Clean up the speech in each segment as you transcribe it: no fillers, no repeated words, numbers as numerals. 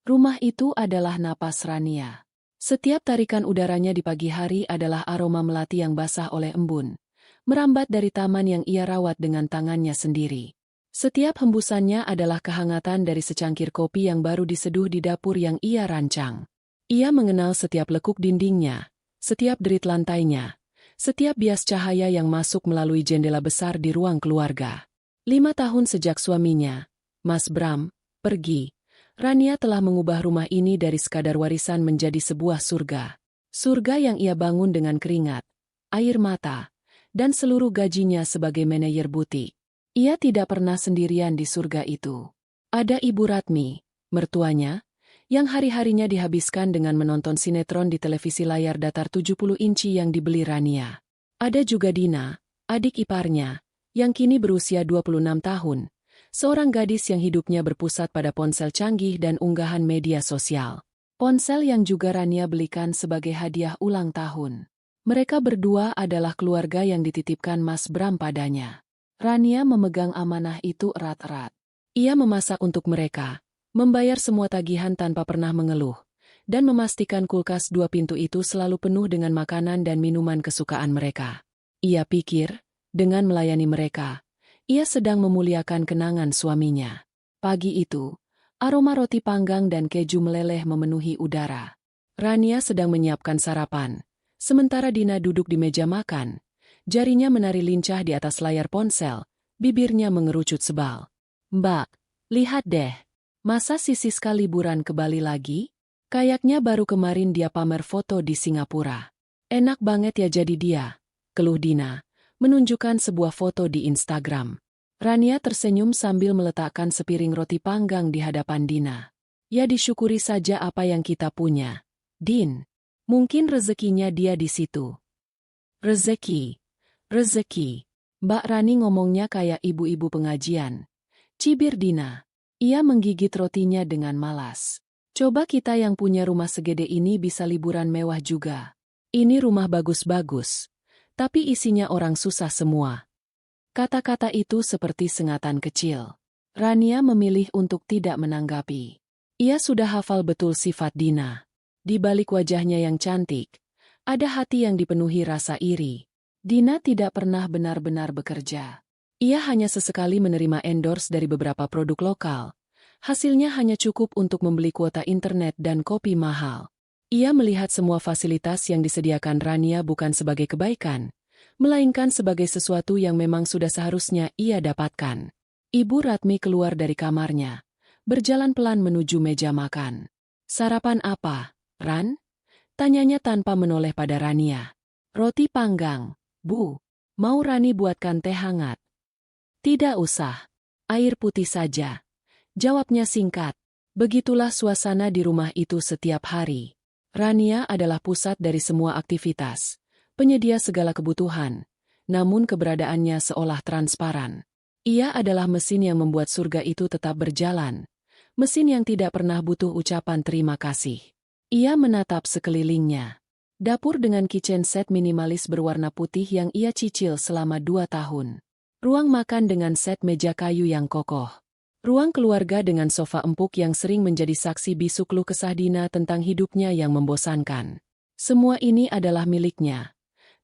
Rumah itu adalah napas Rania. Setiap tarikan udaranya di pagi hari adalah aroma melati yang basah oleh embun, merambat dari taman yang ia rawat dengan tangannya sendiri. Setiap hembusannya adalah kehangatan dari secangkir kopi yang baru diseduh di dapur yang ia rancang. Ia mengenal setiap lekuk dindingnya, setiap derit lantainya, setiap bias cahaya yang masuk melalui jendela besar di ruang keluarga. 5 tahun sejak suaminya, Mas Bram, pergi, Rania telah mengubah rumah ini dari sekadar warisan menjadi sebuah surga. Surga yang ia bangun dengan keringat, air mata, dan seluruh gajinya sebagai manajer butik. Ia tidak pernah sendirian di surga itu. Ada Ibu Ratmi, mertuanya, yang hari-harinya dihabiskan dengan menonton sinetron di televisi layar datar 70 inci yang dibeli Rania. Ada juga Dina, adik iparnya, yang kini berusia 26 tahun, seorang gadis yang hidupnya berpusat pada ponsel canggih dan unggahan media sosial. Ponsel yang juga Rania belikan sebagai hadiah ulang tahun. Mereka berdua adalah keluarga yang dititipkan Mas Bram padanya. Rania memegang amanah itu erat-erat. Ia memasak untuk mereka, membayar semua tagihan tanpa pernah mengeluh, dan memastikan kulkas 2 pintu itu selalu penuh dengan makanan dan minuman kesukaan mereka. Ia pikir, dengan melayani mereka, ia sedang memuliakan kenangan suaminya. Pagi itu, aroma roti panggang dan keju meleleh memenuhi udara. Rania sedang menyiapkan sarapan, sementara Dina duduk di meja makan. Jarinya menari lincah di atas layar ponsel, bibirnya mengerucut sebal. "Mbak, lihat deh. Masa si Siska liburan ke Bali lagi? Kayaknya baru kemarin dia pamer foto di Singapura. Enak banget ya jadi dia," keluh Dina, menunjukkan sebuah foto di Instagram. Rania tersenyum sambil meletakkan sepiring roti panggang di hadapan Dina. "Ya disyukuri saja apa yang kita punya, Din. Mungkin rezekinya dia di situ." "Rezeki, rezeki." Mbak Rani ngomongnya kayak ibu-ibu pengajian, cibir Dina. Ia menggigit rotinya dengan malas. "Coba kita yang punya rumah segede ini bisa liburan mewah juga. Ini rumah bagus-bagus, tapi isinya orang susah semua." Kata-kata itu seperti sengatan kecil. Rania memilih untuk tidak menanggapi. Ia sudah hafal betul sifat Dina. Di balik wajahnya yang cantik, ada hati yang dipenuhi rasa iri. Dina tidak pernah benar-benar bekerja. Ia hanya sesekali menerima endorse dari beberapa produk lokal. Hasilnya hanya cukup untuk membeli kuota internet dan kopi mahal. Ia melihat semua fasilitas yang disediakan Rania bukan sebagai kebaikan, melainkan sebagai sesuatu yang memang sudah seharusnya ia dapatkan. Ibu Ratmi keluar dari kamarnya, berjalan pelan menuju meja makan. "Sarapan apa, Ran?" tanyanya tanpa menoleh pada Rania. "Roti panggang, Bu. Mau Rani buatkan teh hangat?" "Tidak usah. Air putih saja," jawabnya singkat. Begitulah suasana di rumah itu setiap hari. Rania adalah pusat dari semua aktivitas, penyedia segala kebutuhan, namun keberadaannya seolah transparan. Ia adalah mesin yang membuat surga itu tetap berjalan, mesin yang tidak pernah butuh ucapan terima kasih. Ia menatap sekelilingnya. Dapur dengan kitchen set minimalis berwarna putih yang ia cicil selama 2 tahun. Ruang makan dengan set meja kayu yang kokoh. Ruang keluarga dengan sofa empuk yang sering menjadi saksi bisu keluh kesah Dina tentang hidupnya yang membosankan. Semua ini adalah miliknya,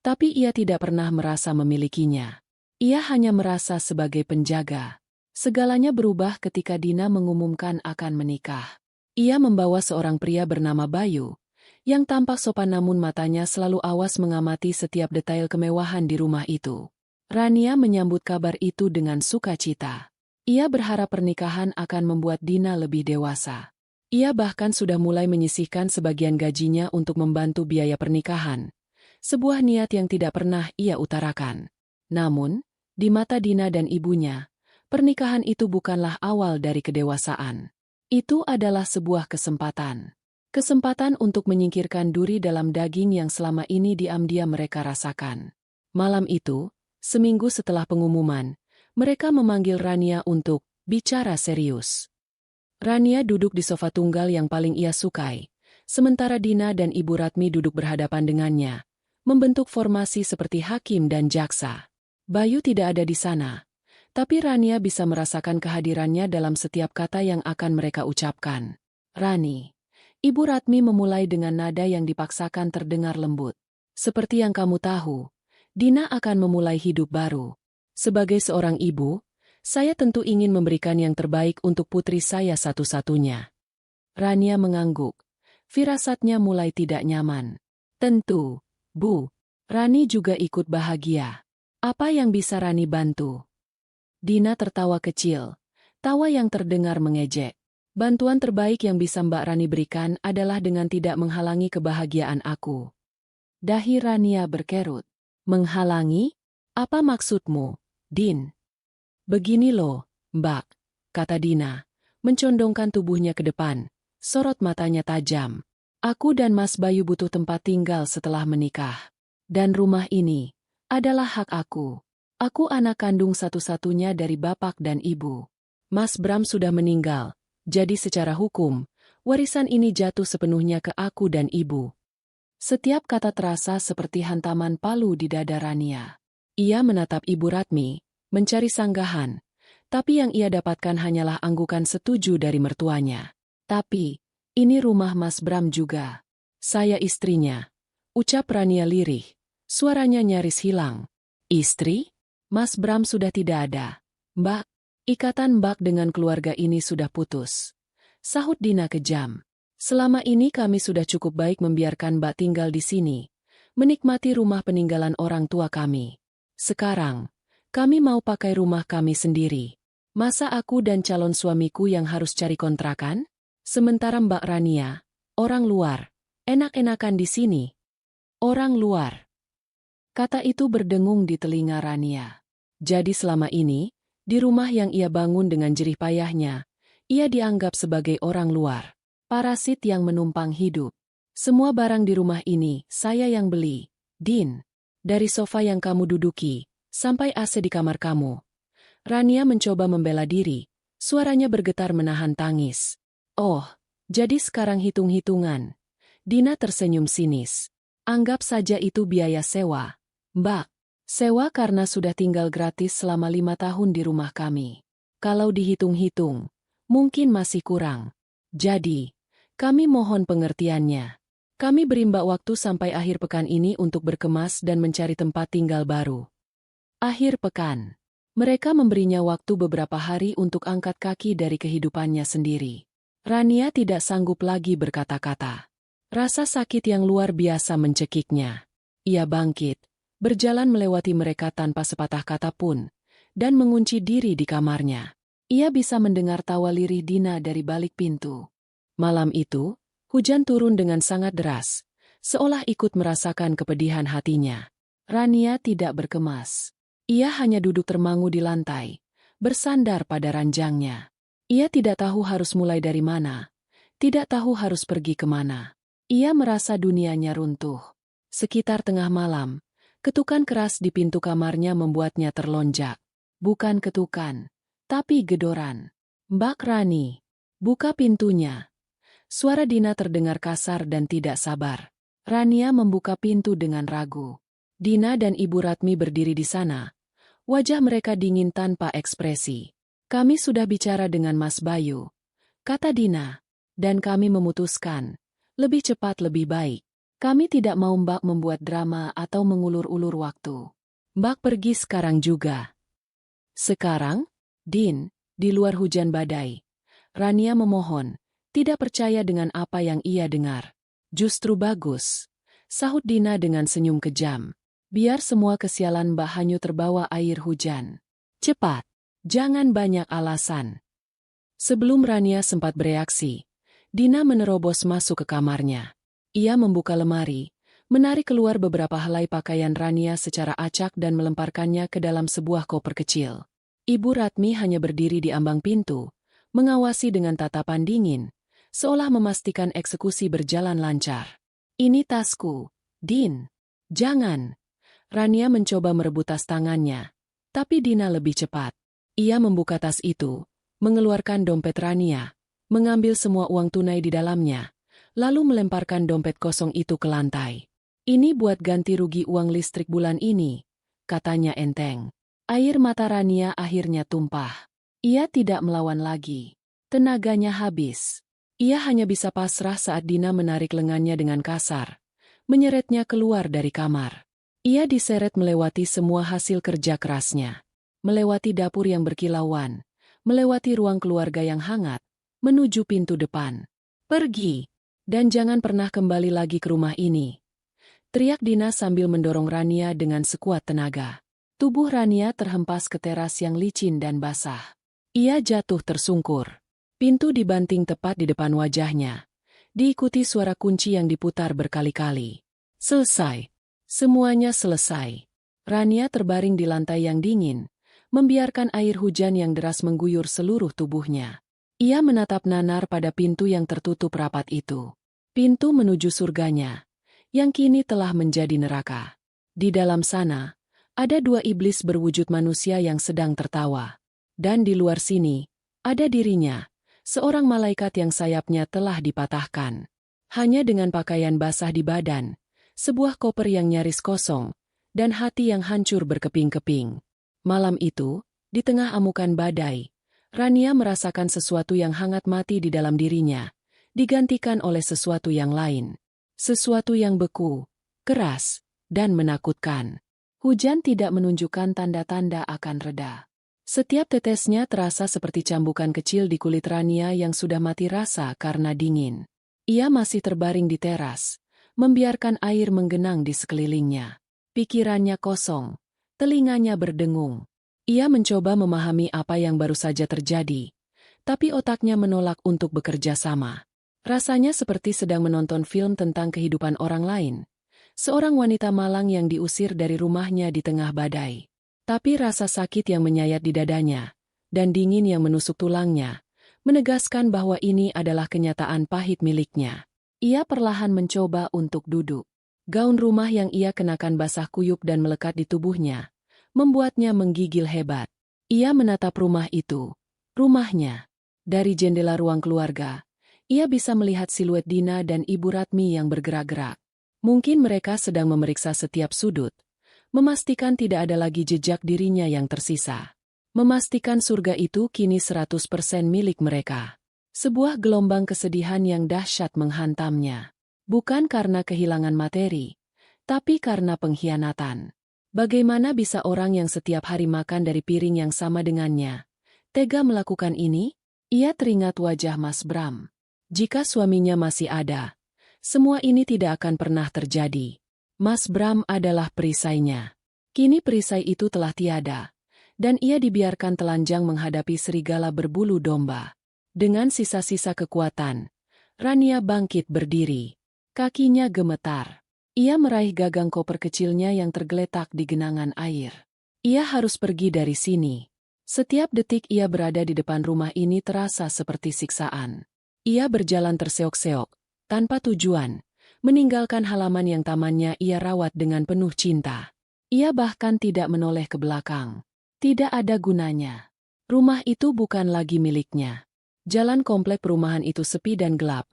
tapi ia tidak pernah merasa memilikinya. Ia hanya merasa sebagai penjaga. Segalanya berubah ketika Dina mengumumkan akan menikah. Ia membawa seorang pria bernama Bayu, yang tampak sopan namun matanya selalu awas mengamati setiap detail kemewahan di rumah itu. Rania menyambut kabar itu dengan sukacita. Ia berharap pernikahan akan membuat Dina lebih dewasa. Ia bahkan sudah mulai menyisihkan sebagian gajinya untuk membantu biaya pernikahan. Sebuah niat yang tidak pernah ia utarakan. Namun, di mata Dina dan ibunya, pernikahan itu bukanlah awal dari kedewasaan. Itu adalah sebuah kesempatan. Kesempatan untuk menyingkirkan duri dalam daging yang selama ini diam-diam mereka rasakan. Malam itu, seminggu setelah pengumuman, mereka memanggil Rania untuk bicara serius. Rania duduk di sofa tunggal yang paling ia sukai, sementara Dina dan Ibu Ratmi duduk berhadapan dengannya, membentuk formasi seperti hakim dan jaksa. Bayu tidak ada di sana, tapi Rania bisa merasakan kehadirannya dalam setiap kata yang akan mereka ucapkan. Rani. Ibu Ratmi memulai dengan nada yang dipaksakan terdengar lembut. Seperti yang kamu tahu, Dina akan memulai hidup baru. Sebagai seorang ibu, saya tentu ingin memberikan yang terbaik untuk putri saya satu-satunya. Rania mengangguk. Firasatnya mulai tidak nyaman. Tentu, Bu. Rani juga ikut bahagia. Apa yang bisa Rani bantu? Dina tertawa kecil. Tawa yang terdengar mengejek. Bantuan terbaik yang bisa Mbak Rani berikan adalah dengan tidak menghalangi kebahagiaan aku. Dahi Rania berkerut. Menghalangi? Apa maksudmu, Din? Begini loh, Mbak, kata Dina, mencondongkan tubuhnya ke depan, sorot matanya tajam. Aku dan Mas Bayu butuh tempat tinggal setelah menikah. Dan rumah ini adalah hak aku. Aku anak kandung satu-satunya dari bapak dan ibu. Mas Bram sudah meninggal, jadi secara hukum, warisan ini jatuh sepenuhnya ke aku dan ibu. Setiap kata terasa seperti hantaman palu di dada Rania. Ia menatap Ibu Ratmi, mencari sanggahan, tapi yang ia dapatkan hanyalah anggukan setuju dari mertuanya. Tapi, ini rumah Mas Bram juga. Saya istrinya. Ucap Rania lirih, suaranya nyaris hilang. Istri? Mas Bram sudah tidak ada. Mbak, ikatan Mbak dengan keluarga ini sudah putus. Sahut Dina kejam. Selama ini kami sudah cukup baik membiarkan Mbak tinggal di sini, menikmati rumah peninggalan orang tua kami. Sekarang, kami mau pakai rumah kami sendiri. Masa aku dan calon suamiku yang harus cari kontrakan? Sementara Mbak Rania, orang luar, enak-enakan di sini. Orang luar. Kata itu berdengung di telinga Rania. Jadi selama ini, di rumah yang ia bangun dengan jerih payahnya, ia dianggap sebagai orang luar. Parasit yang menumpang hidup. Semua barang di rumah ini, saya yang beli. Din. Dari sofa yang kamu duduki, sampai AC di kamar kamu. Rania mencoba membela diri. Suaranya bergetar menahan tangis. Oh, jadi sekarang hitung-hitungan. Dina tersenyum sinis. Anggap saja itu biaya sewa. Mbak, sewa karena sudah tinggal gratis selama 5 tahun di rumah kami. Kalau dihitung-hitung, mungkin masih kurang. Jadi, kami mohon pengertiannya. Kami beri Mbak waktu sampai akhir pekan ini untuk berkemas dan mencari tempat tinggal baru. Akhir pekan. Mereka memberinya waktu beberapa hari untuk angkat kaki dari kehidupannya sendiri. Rania tidak sanggup lagi berkata-kata. Rasa sakit yang luar biasa mencekiknya. Ia bangkit, berjalan melewati mereka tanpa sepatah kata pun, dan mengunci diri di kamarnya. Ia bisa mendengar tawa lirih Dina dari balik pintu. Malam itu, hujan turun dengan sangat deras, seolah ikut merasakan kepedihan hatinya. Rania tidak berkemas. Ia hanya duduk termangu di lantai, bersandar pada ranjangnya. Ia tidak tahu harus mulai dari mana, tidak tahu harus pergi kemana. Ia merasa dunianya runtuh. Sekitar tengah malam, ketukan keras di pintu kamarnya membuatnya terlonjak. Bukan ketukan, tapi gedoran. Mbak Rani, buka pintunya. Suara Dina terdengar kasar dan tidak sabar. Rania membuka pintu dengan ragu. Dina dan Ibu Ratmi berdiri di sana. Wajah mereka dingin tanpa ekspresi. Kami sudah bicara dengan Mas Bayu, kata Dina. Dan kami memutuskan, lebih cepat lebih baik. Kami tidak mau Mbak membuat drama atau mengulur-ulur waktu. Mbak pergi sekarang juga. Sekarang? Din, di luar hujan badai. Rania memohon, tidak percaya dengan apa yang ia dengar. Justru bagus, sahut Dina dengan senyum kejam. Biar semua kesialan Mbak Hanyu terbawa air hujan. Cepat, jangan banyak alasan. Sebelum Rania sempat bereaksi, Dina menerobos masuk ke kamarnya. Ia membuka lemari, menarik keluar beberapa helai pakaian Rania secara acak dan melemparkannya ke dalam sebuah koper kecil. Ibu Ratmi hanya berdiri di ambang pintu, mengawasi dengan tatapan dingin, seolah memastikan eksekusi berjalan lancar. Ini tasku, Din. Jangan. Rania mencoba merebut tas tangannya, tapi Dina lebih cepat. Ia membuka tas itu, mengeluarkan dompet Rania, mengambil semua uang tunai di dalamnya, lalu melemparkan dompet kosong itu ke lantai. Ini buat ganti rugi uang listrik bulan ini, katanya enteng. Air mata Rania akhirnya tumpah. Ia tidak melawan lagi. Tenaganya habis. Ia hanya bisa pasrah saat Dina menarik lengannya dengan kasar, menyeretnya keluar dari kamar. Ia diseret melewati semua hasil kerja kerasnya. Melewati dapur yang berkilauan, melewati ruang keluarga yang hangat, menuju pintu depan. Pergi, dan jangan pernah kembali lagi ke rumah ini. Teriak Dina sambil mendorong Rania dengan sekuat tenaga. Tubuh Rania terhempas ke teras yang licin dan basah. Ia jatuh tersungkur. Pintu dibanting tepat di depan wajahnya. Diikuti suara kunci yang diputar berkali-kali. Selesai. Semuanya selesai. Rania terbaring di lantai yang dingin, membiarkan air hujan yang deras mengguyur seluruh tubuhnya. Ia menatap nanar pada pintu yang tertutup rapat itu. Pintu menuju surganya, yang kini telah menjadi neraka. Di dalam sana, ada dua iblis berwujud manusia yang sedang tertawa. Dan di luar sini, ada dirinya, seorang malaikat yang sayapnya telah dipatahkan. Hanya dengan pakaian basah di badan, sebuah koper yang nyaris kosong, dan hati yang hancur berkeping-keping. Malam itu, di tengah amukan badai, Rania merasakan sesuatu yang hangat mati di dalam dirinya, digantikan oleh sesuatu yang lain. Sesuatu yang beku, keras, dan menakutkan. Hujan tidak menunjukkan tanda-tanda akan reda. Setiap tetesnya terasa seperti cambukan kecil di kulit Rania yang sudah mati rasa karena dingin. Ia masih terbaring di teras, membiarkan air menggenang di sekelilingnya. Pikirannya kosong, telinganya berdengung. Ia mencoba memahami apa yang baru saja terjadi, tapi otaknya menolak untuk bekerja sama. Rasanya seperti sedang menonton film tentang kehidupan orang lain. Seorang wanita malang yang diusir dari rumahnya di tengah badai. Tapi rasa sakit yang menyayat di dadanya, dan dingin yang menusuk tulangnya, menegaskan bahwa ini adalah kenyataan pahit miliknya. Ia perlahan mencoba untuk duduk. Gaun rumah yang ia kenakan basah kuyup dan melekat di tubuhnya, membuatnya menggigil hebat. Ia menatap rumah itu, rumahnya. Dari jendela ruang keluarga, ia bisa melihat siluet Dina dan Ibu Ratmi yang bergerak-gerak. Mungkin mereka sedang memeriksa setiap sudut, memastikan tidak ada lagi jejak dirinya yang tersisa. Memastikan surga itu kini 100% milik mereka. Sebuah gelombang kesedihan yang dahsyat menghantamnya. Bukan karena kehilangan materi, tapi karena pengkhianatan. Bagaimana bisa orang yang setiap hari makan dari piring yang sama dengannya tega melakukan ini? Ia teringat wajah Mas Bram. Jika suaminya masih ada, semua ini tidak akan pernah terjadi. Mas Bram adalah perisainya. Kini perisai itu telah tiada, dan ia dibiarkan telanjang menghadapi serigala berbulu domba. Dengan sisa-sisa kekuatan, Rania bangkit berdiri. Kakinya gemetar. Ia meraih gagang koper kecilnya yang tergeletak di genangan air. Ia harus pergi dari sini. Setiap detik ia berada di depan rumah ini terasa seperti siksaan. Ia berjalan terseok-seok, tanpa tujuan, meninggalkan halaman yang tamannya ia rawat dengan penuh cinta. Ia bahkan tidak menoleh ke belakang. Tidak ada gunanya. Rumah itu bukan lagi miliknya. Jalan komplek perumahan itu sepi dan gelap.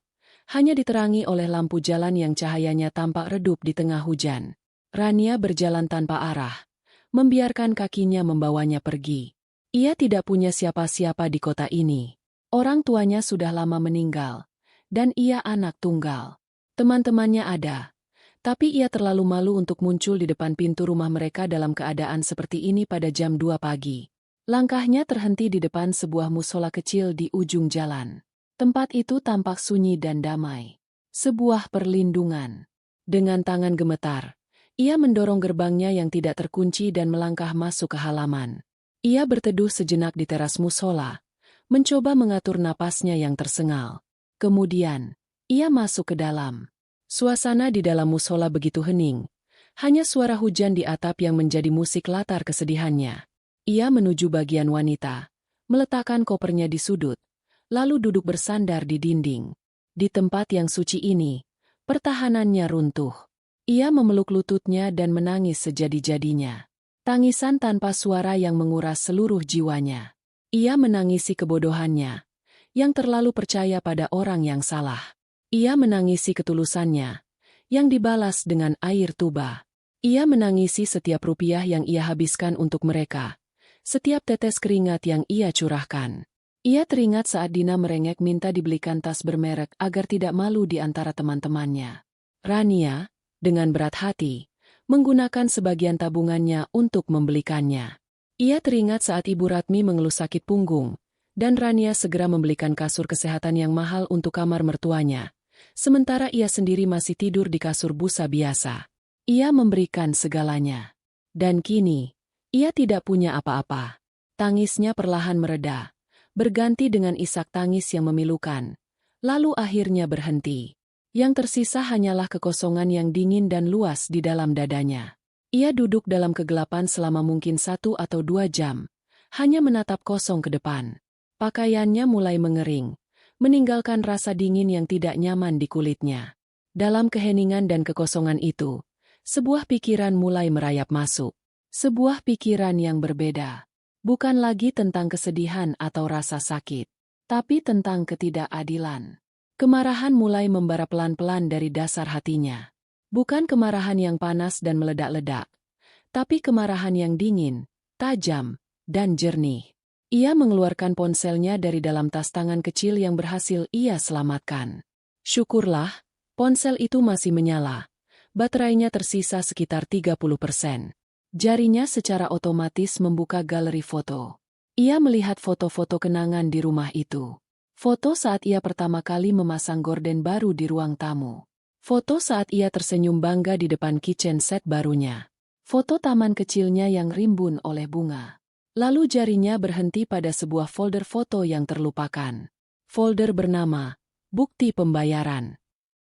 Hanya diterangi oleh lampu jalan yang cahayanya tampak redup di tengah hujan. Rania berjalan tanpa arah, membiarkan kakinya membawanya pergi. Ia tidak punya siapa-siapa di kota ini. Orang tuanya sudah lama meninggal, dan ia anak tunggal. Teman-temannya ada, tapi ia terlalu malu untuk muncul di depan pintu rumah mereka dalam keadaan seperti ini pada jam 2 pagi. Langkahnya terhenti di depan sebuah musola kecil di ujung jalan. Tempat itu tampak sunyi dan damai. Sebuah perlindungan. Dengan tangan gemetar, ia mendorong gerbangnya yang tidak terkunci dan melangkah masuk ke halaman. Ia berteduh sejenak di teras musola, mencoba mengatur napasnya yang tersengal. Kemudian, ia masuk ke dalam. Suasana di dalam musola begitu hening. Hanya suara hujan di atap yang menjadi musik latar kesedihannya. Ia menuju bagian wanita, meletakkan kopernya di sudut, lalu duduk bersandar di dinding. Di tempat yang suci ini, pertahanannya runtuh. Ia memeluk lututnya dan menangis sejadi-jadinya. Tangisan tanpa suara yang menguras seluruh jiwanya. Ia menangisi kebodohannya, yang terlalu percaya pada orang yang salah. Ia menangisi ketulusannya, yang dibalas dengan air tuba. Ia menangisi setiap rupiah yang ia habiskan untuk mereka, setiap tetes keringat yang ia curahkan. Ia teringat saat Dina merengek minta dibelikan tas bermerek agar tidak malu di antara teman-temannya. Rania, dengan berat hati, menggunakan sebagian tabungannya untuk membelikannya. Ia teringat saat Ibu Ratmi mengeluh sakit punggung, dan Rania segera membelikan kasur kesehatan yang mahal untuk kamar mertuanya. Sementara ia sendiri masih tidur di kasur busa biasa. Ia memberikan segalanya. Dan kini, ia tidak punya apa-apa. Tangisnya perlahan mereda, berganti dengan isak tangis yang memilukan. Lalu akhirnya berhenti. Yang tersisa hanyalah kekosongan yang dingin dan luas di dalam dadanya. Ia duduk dalam kegelapan selama mungkin 1 atau 2 jam, hanya menatap kosong ke depan. Pakaiannya mulai mengering, meninggalkan rasa dingin yang tidak nyaman di kulitnya. Dalam keheningan dan kekosongan itu, sebuah pikiran mulai merayap masuk. Sebuah pikiran yang berbeda. Bukan lagi tentang kesedihan atau rasa sakit, tapi tentang ketidakadilan. Kemarahan mulai membara pelan-pelan dari dasar hatinya. Bukan kemarahan yang panas dan meledak-ledak, tapi kemarahan yang dingin, tajam, dan jernih. Ia mengeluarkan ponselnya dari dalam tas tangan kecil yang berhasil ia selamatkan. Syukurlah, ponsel itu masih menyala. Baterainya tersisa sekitar 30%. Jarinya secara otomatis membuka galeri foto. Ia melihat foto-foto kenangan di rumah itu. Foto saat ia pertama kali memasang gorden baru di ruang tamu. Foto saat ia tersenyum bangga di depan kitchen set barunya. Foto taman kecilnya yang rimbun oleh bunga. Lalu jarinya berhenti pada sebuah folder foto yang terlupakan. Folder bernama Bukti Pembayaran.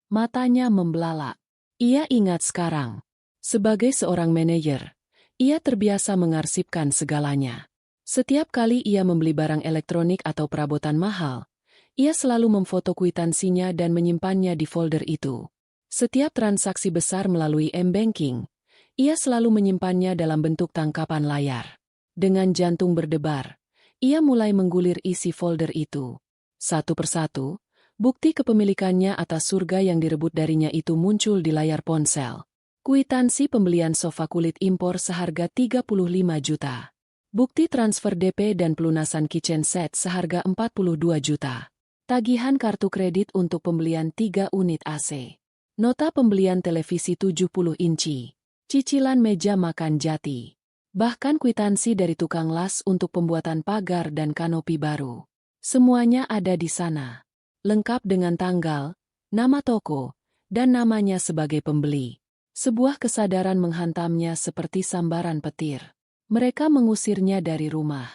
Matanya membelalak. Ia ingat sekarang. Sebagai seorang manajer, ia terbiasa mengarsipkan segalanya. Setiap kali ia membeli barang elektronik atau perabotan mahal, ia selalu memfoto kwitansinya dan menyimpannya di folder itu. Setiap transaksi besar melalui M-Banking, ia selalu menyimpannya dalam bentuk tangkapan layar. Dengan jantung berdebar, ia mulai menggulir isi folder itu. Satu persatu, bukti kepemilikannya atas surga yang direbut darinya itu muncul di layar ponsel. Kwitansi pembelian sofa kulit impor seharga 35 juta. Bukti transfer DP dan pelunasan kitchen set seharga 42 juta. Tagihan kartu kredit untuk pembelian 3 unit AC. Nota pembelian televisi 70 inci. Cicilan meja makan Jati. Bahkan kwitansi dari tukang las untuk pembuatan pagar dan kanopi baru. Semuanya ada di sana. Lengkap dengan tanggal, nama toko, dan namanya sebagai pembeli. Sebuah kesadaran menghantamnya seperti sambaran petir. Mereka mengusirnya dari rumah.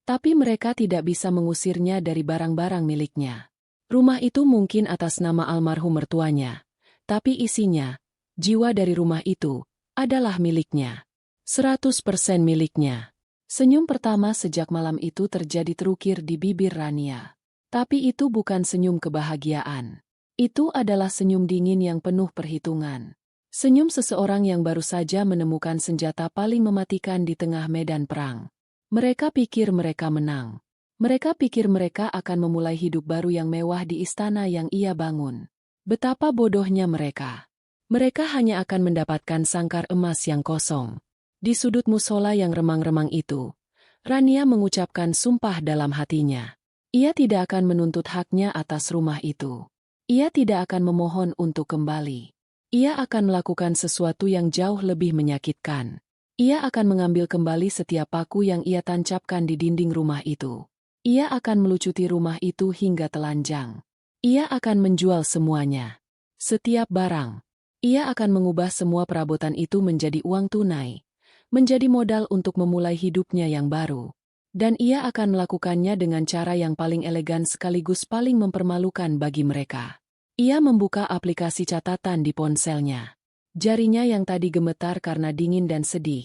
Tapi mereka tidak bisa mengusirnya dari barang-barang miliknya. Rumah itu mungkin atas nama almarhum mertuanya. Tapi isinya, jiwa dari rumah itu, adalah miliknya. 100% miliknya. Senyum pertama sejak malam itu terjadi terukir di bibir Rania. Tapi itu bukan senyum kebahagiaan. Itu adalah senyum dingin yang penuh perhitungan. Senyum seseorang yang baru saja menemukan senjata paling mematikan di tengah medan perang. Mereka pikir mereka menang. Mereka pikir mereka akan memulai hidup baru yang mewah di istana yang ia bangun. Betapa bodohnya mereka. Mereka hanya akan mendapatkan sangkar emas yang kosong. Di sudut musola yang remang-remang itu, Rania mengucapkan sumpah dalam hatinya. Ia tidak akan menuntut haknya atas rumah itu. Ia tidak akan memohon untuk kembali. Ia akan melakukan sesuatu yang jauh lebih menyakitkan. Ia akan mengambil kembali setiap paku yang ia tancapkan di dinding rumah itu. Ia akan melucuti rumah itu hingga telanjang. Ia akan menjual semuanya. Setiap barang. Ia akan mengubah semua perabotan itu menjadi uang tunai. Menjadi modal untuk memulai hidupnya yang baru. Dan ia akan melakukannya dengan cara yang paling elegan sekaligus paling mempermalukan bagi mereka. Ia membuka aplikasi catatan di ponselnya. Jarinya yang tadi gemetar karena dingin dan sedih,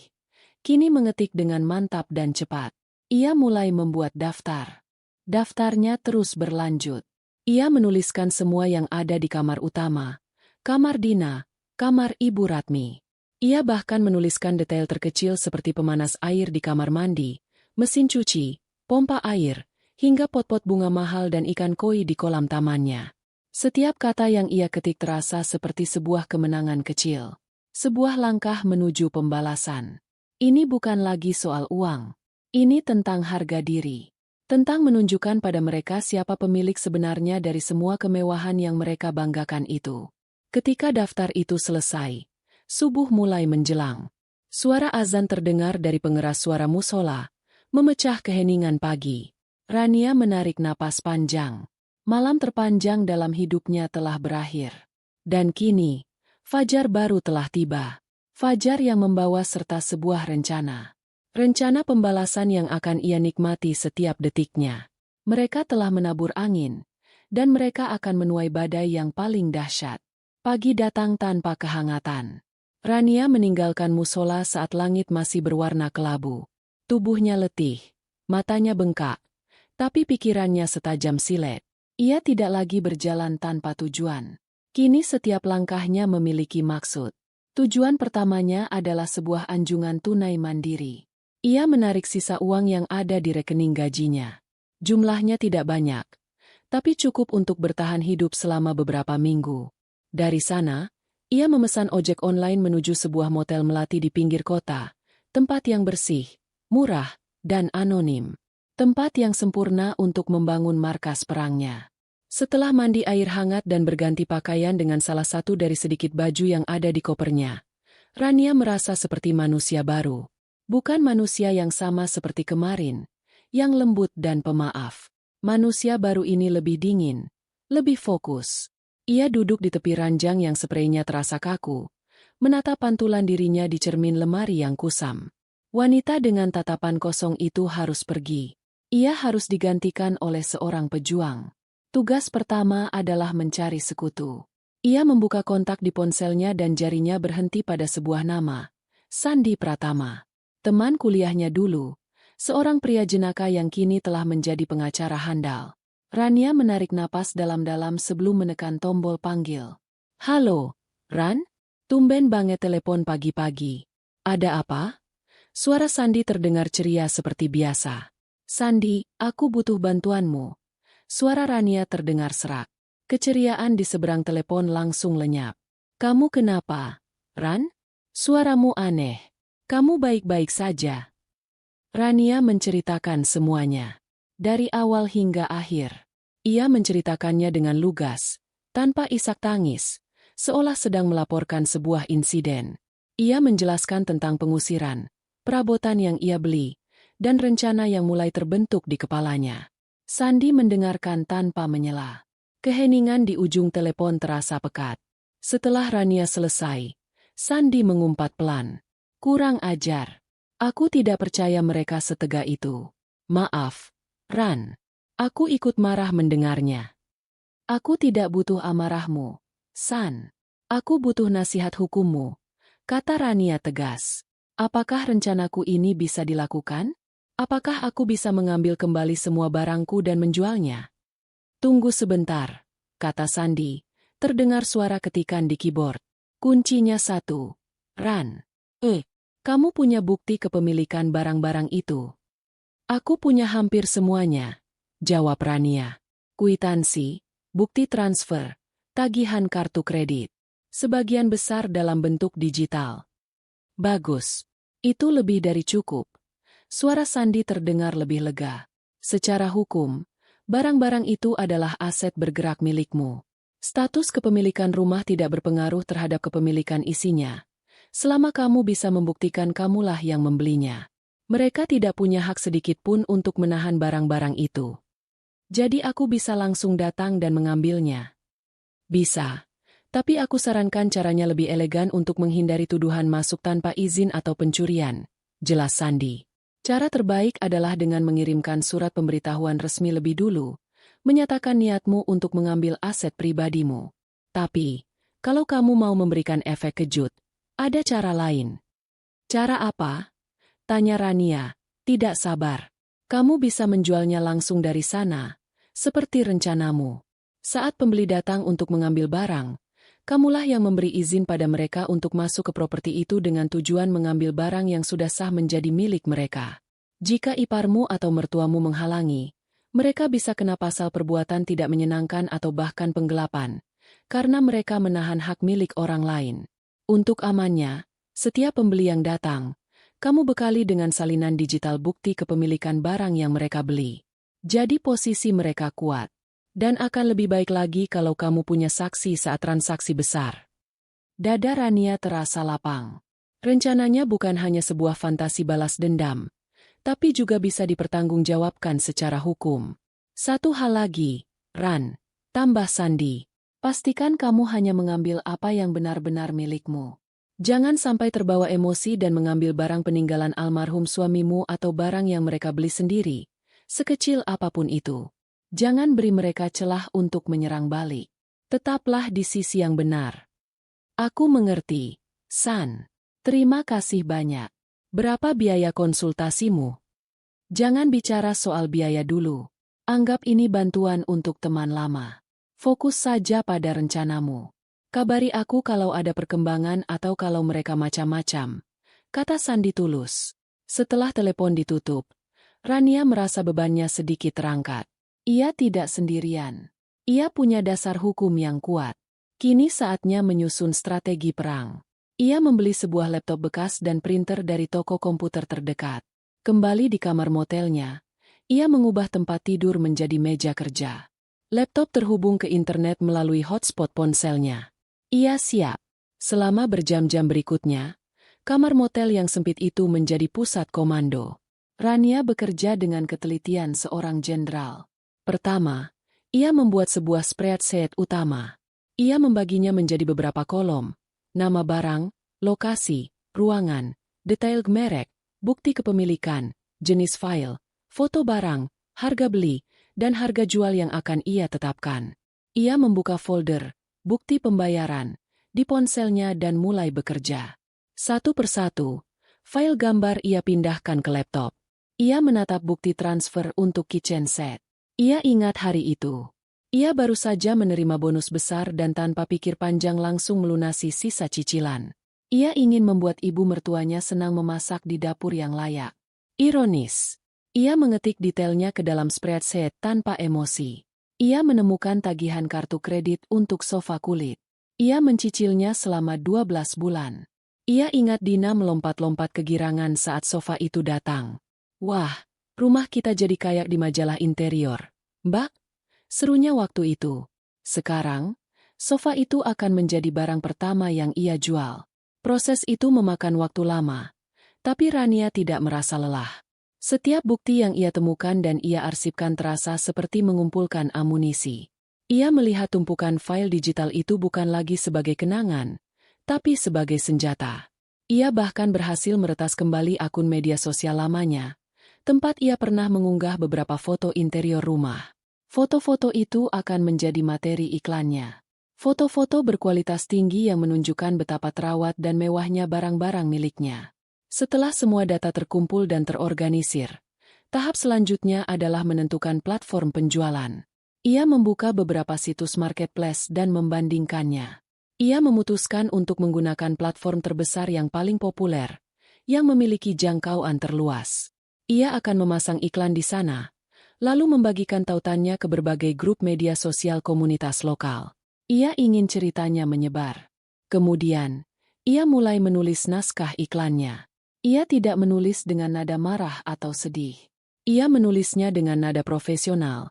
kini mengetik dengan mantap dan cepat. Ia mulai membuat daftar. Daftarnya terus berlanjut. Ia menuliskan semua yang ada di kamar utama, kamar Dina, kamar Ibu Ratmi. Ia bahkan menuliskan detail terkecil seperti pemanas air di kamar mandi, mesin cuci, pompa air, hingga pot-pot bunga mahal dan ikan koi di kolam tamannya. Setiap kata yang ia ketik terasa seperti sebuah kemenangan kecil. Sebuah langkah menuju pembalasan. Ini bukan lagi soal uang. Ini tentang harga diri. Tentang menunjukkan pada mereka siapa pemilik sebenarnya dari semua kemewahan yang mereka banggakan itu. Ketika daftar itu selesai, subuh mulai menjelang. Suara azan terdengar dari pengeras suara musola, memecah keheningan pagi. Rania menarik napas panjang. Malam terpanjang dalam hidupnya telah berakhir. Dan kini, fajar baru telah tiba. Fajar yang membawa serta sebuah rencana. Rencana pembalasan yang akan ia nikmati setiap detiknya. Mereka telah menabur angin, dan mereka akan menuai badai yang paling dahsyat. Pagi datang tanpa kehangatan. Rania meninggalkan musola saat langit masih berwarna kelabu. Tubuhnya letih, matanya bengkak, tapi pikirannya setajam silet. Ia tidak lagi berjalan tanpa tujuan. Kini setiap langkahnya memiliki maksud. Tujuan pertamanya adalah sebuah anjungan tunai mandiri. Ia menarik sisa uang yang ada di rekening gajinya. Jumlahnya tidak banyak, tapi cukup untuk bertahan hidup selama beberapa minggu. Dari sana, ia memesan ojek online menuju sebuah motel melati di pinggir kota, tempat yang bersih, murah, dan anonim. Tempat yang sempurna untuk membangun markas perangnya. Setelah mandi air hangat dan berganti pakaian dengan salah satu dari sedikit baju yang ada di kopernya, Rania merasa seperti manusia baru. Bukan manusia yang sama seperti kemarin, yang lembut dan pemaaf. Manusia baru ini lebih dingin, lebih fokus. Ia duduk di tepi ranjang yang spraynya terasa kaku, menatap pantulan dirinya di cermin lemari yang kusam. Wanita dengan tatapan kosong itu harus pergi. Ia harus digantikan oleh seorang pejuang. Tugas pertama adalah mencari sekutu. Ia membuka kontak di ponselnya dan jarinya berhenti pada sebuah nama, Sandi Pratama. Teman kuliahnya dulu, seorang pria jenaka yang kini telah menjadi pengacara handal. Rania menarik napas dalam-dalam sebelum menekan tombol panggil. Halo, Ran? Tumben banget telepon pagi-pagi. Ada apa? Suara Sandi terdengar ceria seperti biasa. Sandi, aku butuh bantuanmu. Suara Rania terdengar serak. Keceriaan di seberang telepon langsung lenyap. Kamu kenapa, Ran? Suaramu aneh. Kamu baik-baik saja. Rania menceritakan semuanya. Dari awal hingga akhir. Ia menceritakannya dengan lugas, tanpa isak tangis, seolah sedang melaporkan sebuah insiden. Ia menjelaskan tentang pengusiran, perabotan yang ia beli, dan rencana yang mulai terbentuk di kepalanya. Sandi mendengarkan tanpa menyela. Keheningan di ujung telepon terasa pekat. Setelah Rania selesai, Sandi mengumpat pelan. Kurang ajar. Aku tidak percaya mereka setega itu. Maaf, Ran. Aku ikut marah mendengarnya. Aku tidak butuh amarahmu, San. Aku butuh nasihat hukummu, kata Rania tegas. Apakah rencanaku ini bisa dilakukan? Apakah aku bisa mengambil kembali semua barangku dan menjualnya? Tunggu sebentar, kata Sandi. Terdengar suara ketikan di keyboard. Kuncinya satu. Ran. Kamu punya bukti kepemilikan barang-barang itu? Aku punya hampir semuanya. Jawab Rania. Kwitansi, bukti transfer, tagihan kartu kredit. Sebagian besar dalam bentuk digital. Bagus. Itu lebih dari cukup. Suara Sandi terdengar lebih lega. Secara hukum, barang-barang itu adalah aset bergerak milikmu. Status kepemilikan rumah tidak berpengaruh terhadap kepemilikan isinya. Selama kamu bisa membuktikan kamulah yang membelinya. Mereka tidak punya hak sedikit pun untuk menahan barang-barang itu. Jadi aku bisa langsung datang dan mengambilnya. Bisa. Tapi aku sarankan caranya lebih elegan untuk menghindari tuduhan masuk tanpa izin atau pencurian. Jelas Sandi. Cara terbaik adalah dengan mengirimkan surat pemberitahuan resmi lebih dulu, menyatakan niatmu untuk mengambil aset pribadimu. Tapi, kalau kamu mau memberikan efek kejut, ada cara lain. Cara apa? Tanya Rania, tidak sabar. Kamu bisa menjualnya langsung dari sana, seperti rencanamu. Saat pembeli datang untuk mengambil barang, kamulah yang memberi izin pada mereka untuk masuk ke properti itu dengan tujuan mengambil barang yang sudah sah menjadi milik mereka. Jika iparmu atau mertuamu menghalangi, mereka bisa kena pasal perbuatan tidak menyenangkan atau bahkan penggelapan, karena mereka menahan hak milik orang lain. Untuk amannya, setiap pembeli yang datang, kamu bekali dengan salinan digital bukti kepemilikan barang yang mereka beli. Jadi posisi mereka kuat. Dan akan lebih baik lagi kalau kamu punya saksi saat transaksi besar. Dada Rania terasa lapang. Rencananya bukan hanya sebuah fantasi balas dendam, tapi juga bisa dipertanggungjawabkan secara hukum. Satu hal lagi, Ran, tambah Sandi. Pastikan kamu hanya mengambil apa yang benar-benar milikmu. Jangan sampai terbawa emosi dan mengambil barang peninggalan almarhum suamimu atau barang yang mereka beli sendiri, sekecil apapun itu. Jangan beri mereka celah untuk menyerang balik. Tetaplah di sisi yang benar. Aku mengerti, San. Terima kasih banyak. Berapa biaya konsultasimu? Jangan bicara soal biaya dulu. Anggap ini bantuan untuk teman lama. Fokus saja pada rencanamu. Kabari aku kalau ada perkembangan atau kalau mereka macam-macam, kata Sandi tulus. Setelah telepon ditutup, Rania merasa bebannya sedikit terangkat. Ia tidak sendirian. Ia punya dasar hukum yang kuat. Kini saatnya menyusun strategi perang. Ia membeli sebuah laptop bekas dan printer dari toko komputer terdekat. Kembali di kamar motelnya, ia mengubah tempat tidur menjadi meja kerja. Laptop terhubung ke internet melalui hotspot ponselnya. Ia siap. Selama berjam-jam berikutnya, kamar motel yang sempit itu menjadi pusat komando. Rania bekerja dengan ketelitian seorang jenderal. Pertama, ia membuat sebuah spreadsheet utama. Ia membaginya menjadi beberapa kolom, nama barang, lokasi, ruangan, detail merek, bukti kepemilikan, jenis file, foto barang, harga beli, dan harga jual yang akan ia tetapkan. Ia membuka folder, bukti pembayaran, di ponselnya dan mulai bekerja. Satu persatu, file gambar ia pindahkan ke laptop. Ia menatap bukti transfer untuk kitchen set. Ia ingat hari itu. Ia baru saja menerima bonus besar dan tanpa pikir panjang langsung melunasi sisa cicilan. Ia ingin membuat ibu mertuanya senang memasak di dapur yang layak. Ironis. Ia mengetik detailnya ke dalam spreadsheet tanpa emosi. Ia menemukan tagihan kartu kredit untuk sofa kulit. Ia mencicilnya selama 12 bulan. Ia ingat Dina melompat-lompat kegirangan saat sofa itu datang. Wah, rumah kita jadi kayak di majalah interior. Mbak, serunya waktu itu. Sekarang, sofa itu akan menjadi barang pertama yang ia jual. Proses itu memakan waktu lama, tapi Rania tidak merasa lelah. Setiap bukti yang ia temukan dan ia arsipkan terasa seperti mengumpulkan amunisi. Ia melihat tumpukan file digital itu bukan lagi sebagai kenangan, tapi sebagai senjata. Ia bahkan berhasil meretas kembali akun media sosial lamanya, tempat ia pernah mengunggah beberapa foto interior rumah. Foto-foto itu akan menjadi materi iklannya. Foto-foto berkualitas tinggi yang menunjukkan betapa terawat dan mewahnya barang-barang miliknya. Setelah semua data terkumpul dan terorganisir, tahap selanjutnya adalah menentukan platform penjualan. Ia membuka beberapa situs marketplace dan membandingkannya. Ia memutuskan untuk menggunakan platform terbesar yang paling populer, yang memiliki jangkauan terluas. Ia akan memasang iklan di sana, lalu membagikan tautannya ke berbagai grup media sosial komunitas lokal. Ia ingin ceritanya menyebar. Kemudian, ia mulai menulis naskah iklannya. Ia tidak menulis dengan nada marah atau sedih. Ia menulisnya dengan nada profesional,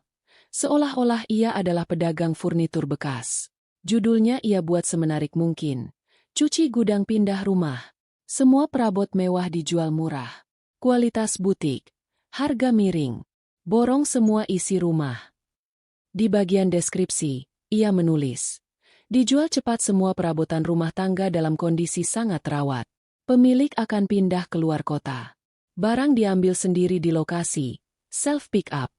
seolah-olah ia adalah pedagang furnitur bekas. Judulnya ia buat semenarik mungkin. Cuci gudang pindah rumah. Semua perabot mewah dijual murah. Kualitas butik, harga miring, borong semua isi rumah. Di bagian deskripsi, ia menulis, dijual cepat semua perabotan rumah tangga dalam kondisi sangat terawat. Pemilik akan pindah keluar kota. Barang diambil sendiri di lokasi, self-pick up.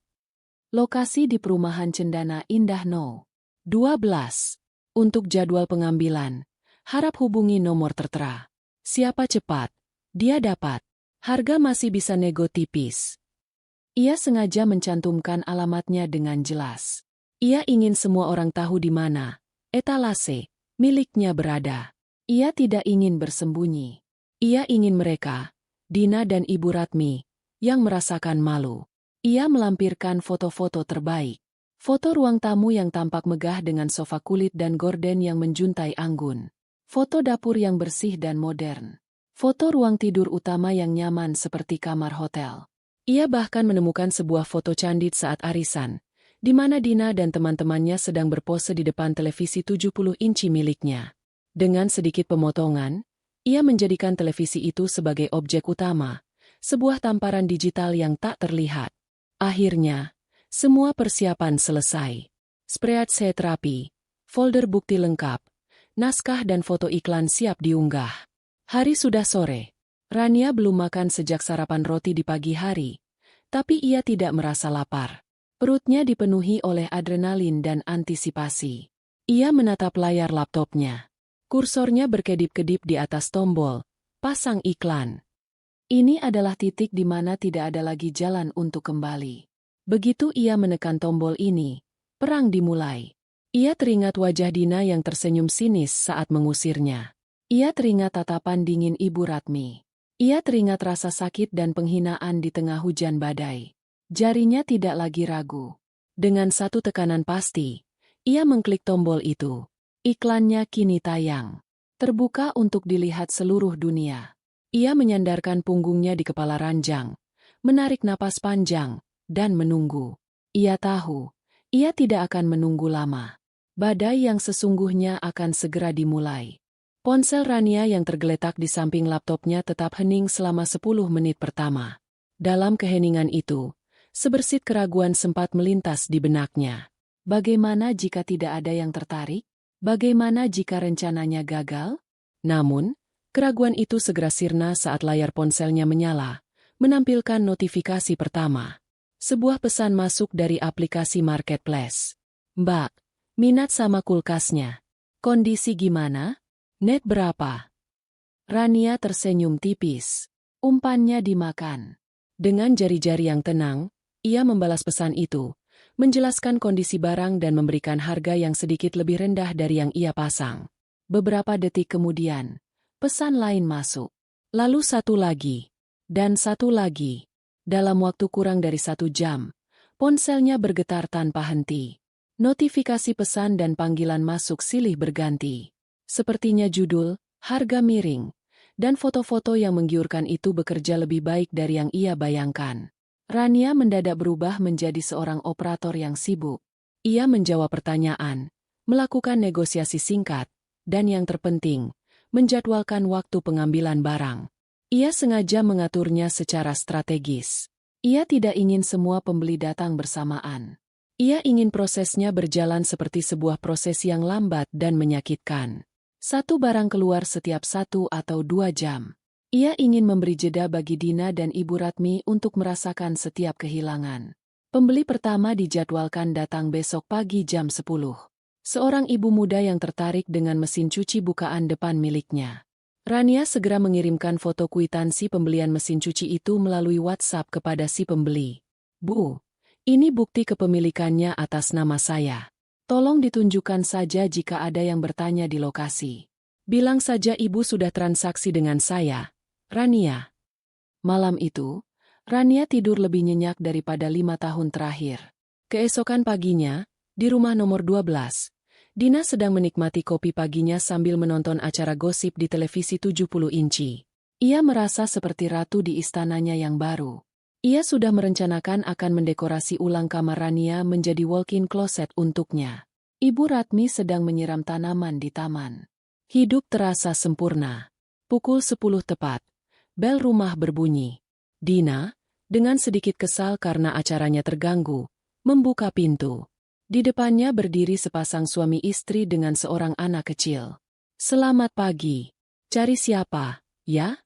Lokasi di perumahan Cendana Indah No. 12. Untuk jadwal pengambilan, harap hubungi nomor tertera. Siapa cepat, dia dapat. Harga masih bisa nego tipis. Ia sengaja mencantumkan alamatnya dengan jelas. Ia ingin semua orang tahu di mana etalase miliknya berada. Ia tidak ingin bersembunyi. Ia ingin mereka, Dina dan Ibu Ratmi, yang merasakan malu. Ia melampirkan foto-foto terbaik. Foto ruang tamu yang tampak megah dengan sofa kulit dan gorden yang menjuntai anggun. Foto dapur yang bersih dan modern. Foto ruang tidur utama yang nyaman seperti kamar hotel. Ia bahkan menemukan sebuah foto candid saat arisan, di mana Dina dan teman-temannya sedang berpose di depan televisi 70 inci miliknya. Dengan sedikit pemotongan, ia menjadikan televisi itu sebagai objek utama, sebuah tamparan digital yang tak terlihat. Akhirnya, semua persiapan selesai. Spreadsheet rapi, folder bukti lengkap, naskah dan foto iklan siap diunggah. Hari sudah sore. Rania belum makan sejak sarapan roti di pagi hari, tapi ia tidak merasa lapar. Perutnya dipenuhi oleh adrenalin dan antisipasi. Ia menatap layar laptopnya. Kursornya berkedip-kedip di atas tombol, pasang iklan. Ini adalah titik di mana tidak ada lagi jalan untuk kembali. Begitu ia menekan tombol ini, perang dimulai. Ia teringat wajah Dina yang tersenyum sinis saat mengusirnya. Ia teringat tatapan dingin Ibu Ratmi. Ia teringat rasa sakit dan penghinaan di tengah hujan badai. Jarinya tidak lagi ragu. Dengan satu tekanan pasti, ia mengklik tombol itu. Iklannya kini tayang. Terbuka untuk dilihat seluruh dunia. Ia menyandarkan punggungnya di kepala ranjang, menarik napas panjang, dan menunggu. Ia tahu, ia tidak akan menunggu lama. Badai yang sesungguhnya akan segera dimulai. Ponsel Rania yang tergeletak di samping laptopnya tetap hening selama 10 menit pertama. Dalam keheningan itu, sebersit keraguan sempat melintas di benaknya. Bagaimana jika tidak ada yang tertarik? Bagaimana jika rencananya gagal? Namun, keraguan itu segera sirna saat layar ponselnya menyala, menampilkan notifikasi pertama. Sebuah pesan masuk dari aplikasi marketplace. Mbak, minat sama kulkasnya. Kondisi gimana? Net berapa? Rania tersenyum tipis. Umpannya dimakan. Dengan jari-jari yang tenang, ia membalas pesan itu, menjelaskan kondisi barang dan memberikan harga yang sedikit lebih rendah dari yang ia pasang. Beberapa detik kemudian, pesan lain masuk. Lalu satu lagi. Dan satu lagi. Dalam waktu kurang dari 1 jam, ponselnya bergetar tanpa henti. Notifikasi pesan dan panggilan masuk silih berganti. Sepertinya judul, harga miring, dan foto-foto yang menggiurkan itu bekerja lebih baik dari yang ia bayangkan. Rania mendadak berubah menjadi seorang operator yang sibuk. Ia menjawab pertanyaan, melakukan negosiasi singkat, dan yang terpenting, menjadwalkan waktu pengambilan barang. Ia sengaja mengaturnya secara strategis. Ia tidak ingin semua pembeli datang bersamaan. Ia ingin prosesnya berjalan seperti sebuah proses yang lambat dan menyakitkan. Satu barang keluar setiap 1 atau 2 jam. Ia ingin memberi jeda bagi Dina dan Ibu Ratmi untuk merasakan setiap kehilangan. Pembeli pertama dijadwalkan datang besok pagi jam 10. Seorang ibu muda yang tertarik dengan mesin cuci bukaan depan miliknya. Rania segera mengirimkan foto kwitansi pembelian mesin cuci itu melalui WhatsApp kepada si pembeli. Bu, ini bukti kepemilikannya atas nama saya. Tolong ditunjukkan saja jika ada yang bertanya di lokasi. Bilang saja ibu sudah transaksi dengan saya. Rania. Malam itu, Rania tidur lebih nyenyak daripada 5 tahun terakhir. Keesokan paginya, di rumah nomor 12, Dina sedang menikmati kopi paginya sambil menonton acara gosip di televisi 70 inci. Ia merasa seperti ratu di istananya yang baru. Ia sudah merencanakan akan mendekorasi ulang kamar Rania menjadi walk-in closet untuknya. Ibu Ratmi sedang menyiram tanaman di taman. Hidup terasa sempurna. Pukul 10 tepat. Bel rumah berbunyi. Dina, dengan sedikit kesal karena acaranya terganggu, membuka pintu. Di depannya berdiri sepasang suami istri dengan seorang anak kecil. Selamat pagi. Cari siapa, ya?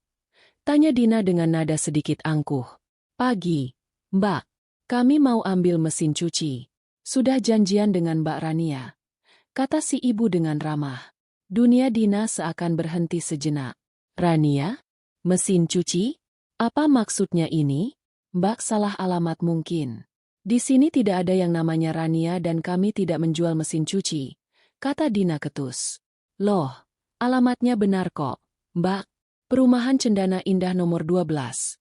Tanya Dina dengan nada sedikit angkuh. Pagi, Mbak. Kami mau ambil mesin cuci. Sudah janjian dengan Mbak Rania, kata si ibu dengan ramah. Dunia Dina seakan berhenti sejenak. Rania? Mesin cuci? Apa maksudnya ini? Mbak salah alamat mungkin. Di sini tidak ada yang namanya Rania dan kami tidak menjual mesin cuci, kata Dina ketus. Loh, alamatnya benar kok, Mbak. Perumahan Cendana Indah nomor 12.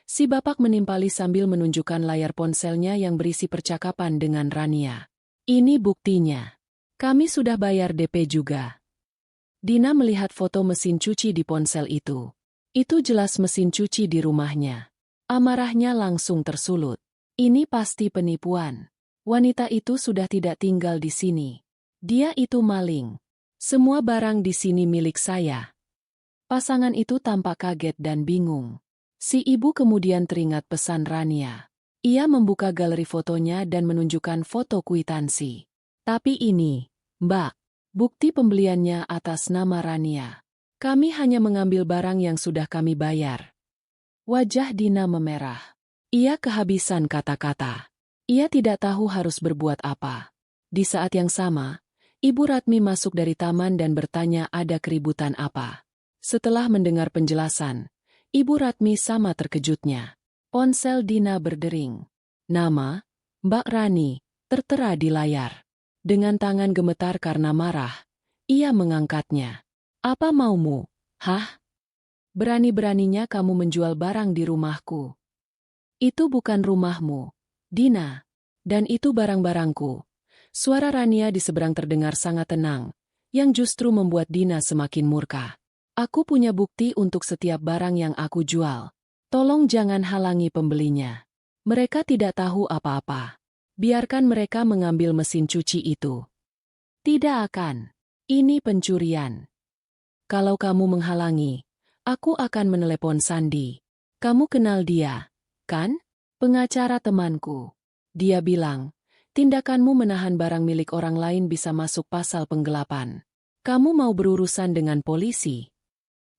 Si bapak menimpali sambil menunjukkan layar ponselnya yang berisi percakapan dengan Rania. Ini buktinya. Kami sudah bayar DP juga. Dina melihat foto mesin cuci di ponsel itu. Itu jelas mesin cuci di rumahnya. Amarahnya langsung tersulut. Ini pasti penipuan. Wanita itu sudah tidak tinggal di sini. Dia itu maling. Semua barang di sini milik saya. Pasangan itu tampak kaget dan bingung. Si ibu kemudian teringat pesan Rania. Ia membuka galeri fotonya dan menunjukkan foto kwitansi. Tapi ini, Mbak, bukti pembeliannya atas nama Rania. Kami hanya mengambil barang yang sudah kami bayar. Wajah Dina memerah. Ia kehabisan kata-kata. Ia tidak tahu harus berbuat apa. Di saat yang sama, Ibu Ratmi masuk dari taman dan bertanya ada keributan apa. Setelah mendengar penjelasan, Ibu Ratmi sama terkejutnya. Ponsel Dina berdering. Nama, Mbak Rani, tertera di layar. Dengan tangan gemetar karena marah, ia mengangkatnya. Apa maumu? Hah? Berani-beraninya kamu menjual barang di rumahku. Itu bukan rumahmu, Dina. Dan itu barang-barangku. Suara Rania di seberang terdengar sangat tenang, yang justru membuat Dina semakin murka. Aku punya bukti untuk setiap barang yang aku jual. Tolong jangan halangi pembelinya. Mereka tidak tahu apa-apa. Biarkan mereka mengambil mesin cuci itu. Tidak akan. Ini pencurian. Kalau kamu menghalangi, aku akan menelepon Sandi. Kamu kenal dia, kan? Pengacara temanku. Dia bilang, tindakanmu menahan barang milik orang lain bisa masuk pasal penggelapan. Kamu mau berurusan dengan polisi?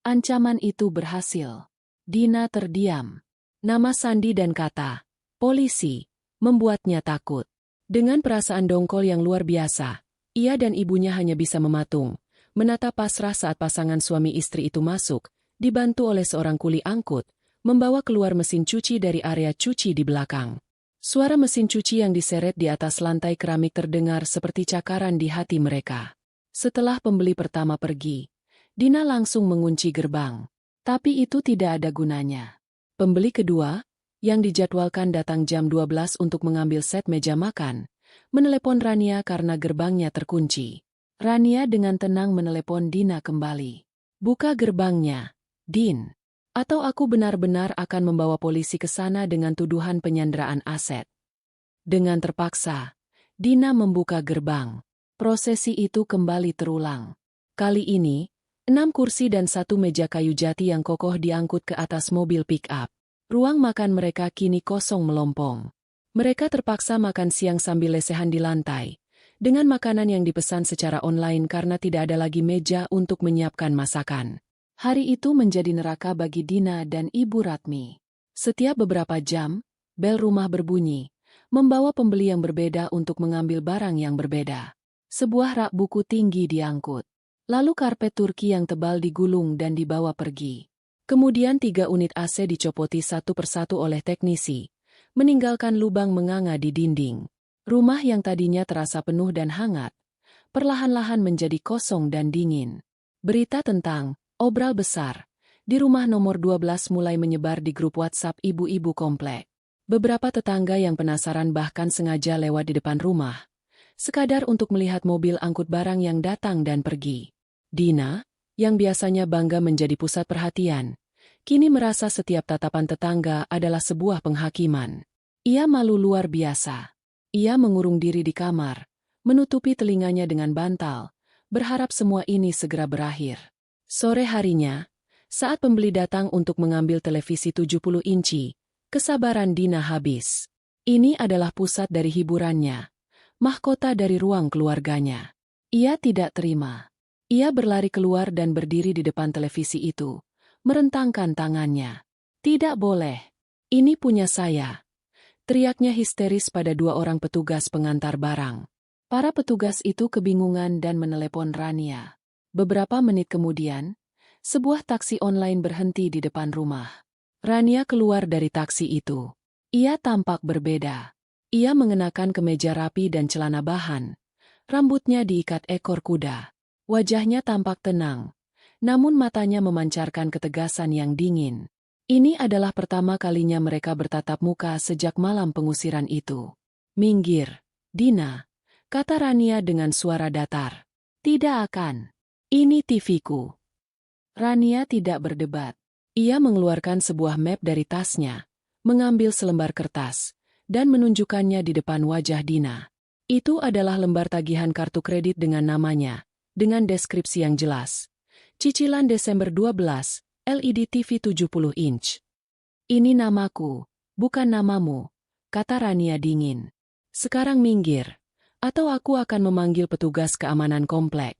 Ancaman itu berhasil. Dina terdiam. Nama Sandi dan kata, polisi, membuatnya takut. Dengan perasaan dongkol yang luar biasa, ia dan ibunya hanya bisa mematung, menatap pasrah saat pasangan suami istri itu masuk, dibantu oleh seorang kuli angkut, membawa keluar mesin cuci dari area cuci di belakang. Suara mesin cuci yang diseret di atas lantai keramik terdengar seperti cakaran di hati mereka. Setelah pembeli pertama pergi, Dina langsung mengunci gerbang. Tapi itu tidak ada gunanya. Pembeli kedua, yang dijadwalkan datang jam 12 untuk mengambil set meja makan, menelepon Rania karena gerbangnya terkunci. Rania dengan tenang menelepon Dina kembali. Buka gerbangnya, Din. Atau aku benar-benar akan membawa polisi ke sana dengan tuduhan penyanderaan aset. Dengan terpaksa, Dina membuka gerbang. Prosesi itu kembali terulang. Kali ini, 6 kursi dan 1 meja kayu jati yang kokoh diangkut ke atas mobil pick-up. Ruang makan mereka kini kosong melompong. Mereka terpaksa makan siang sambil lesehan di lantai, dengan makanan yang dipesan secara online karena tidak ada lagi meja untuk menyiapkan masakan. Hari itu menjadi neraka bagi Dina dan Ibu Ratmi. Setiap beberapa jam, bel rumah berbunyi, membawa pembeli yang berbeda untuk mengambil barang yang berbeda. Sebuah rak buku tinggi diangkut. Lalu karpet Turki yang tebal digulung dan dibawa pergi. Kemudian 3 unit AC dicopoti satu persatu oleh teknisi, meninggalkan lubang menganga di dinding. Rumah yang tadinya terasa penuh dan hangat, perlahan-lahan menjadi kosong dan dingin. Berita tentang obral besar di rumah nomor 12 mulai menyebar di grup WhatsApp ibu-ibu komplek. Beberapa tetangga yang penasaran bahkan sengaja lewat di depan rumah, sekadar untuk melihat mobil angkut barang yang datang dan pergi. Dina, yang biasanya bangga menjadi pusat perhatian, kini merasa setiap tatapan tetangga adalah sebuah penghakiman. Ia malu luar biasa. Ia mengurung diri di kamar, menutupi telinganya dengan bantal, berharap semua ini segera berakhir. Sore harinya, saat pembeli datang untuk mengambil televisi 70 inci, kesabaran Dina habis. Ini adalah pusat dari hiburannya, mahkota dari ruang keluarganya. Ia tidak terima. Ia berlari keluar dan berdiri di depan televisi itu, merentangkan tangannya. Tidak boleh. Ini punya saya. Teriaknya histeris pada 2 orang petugas pengantar barang. Para petugas itu kebingungan dan menelepon Rania. Beberapa menit kemudian, sebuah taksi online berhenti di depan rumah. Rania keluar dari taksi itu. Ia tampak berbeda. Ia mengenakan kemeja rapi dan celana bahan. Rambutnya diikat ekor kuda. Wajahnya tampak tenang, namun matanya memancarkan ketegasan yang dingin. Ini adalah pertama kalinya mereka bertatap muka sejak malam pengusiran itu. Minggir, Dina, kata Rania dengan suara datar. Tidak akan. Ini TV-ku. Rania tidak berdebat. Ia mengeluarkan sebuah map dari tasnya, mengambil selembar kertas, dan menunjukkannya di depan wajah Dina. Itu adalah lembar tagihan kartu kredit dengan namanya, dengan deskripsi yang jelas. Cicilan Desember 12, LED TV 70 inch. Ini namaku, bukan namamu, kata Rania dingin. Sekarang minggir, atau aku akan memanggil petugas keamanan komplek.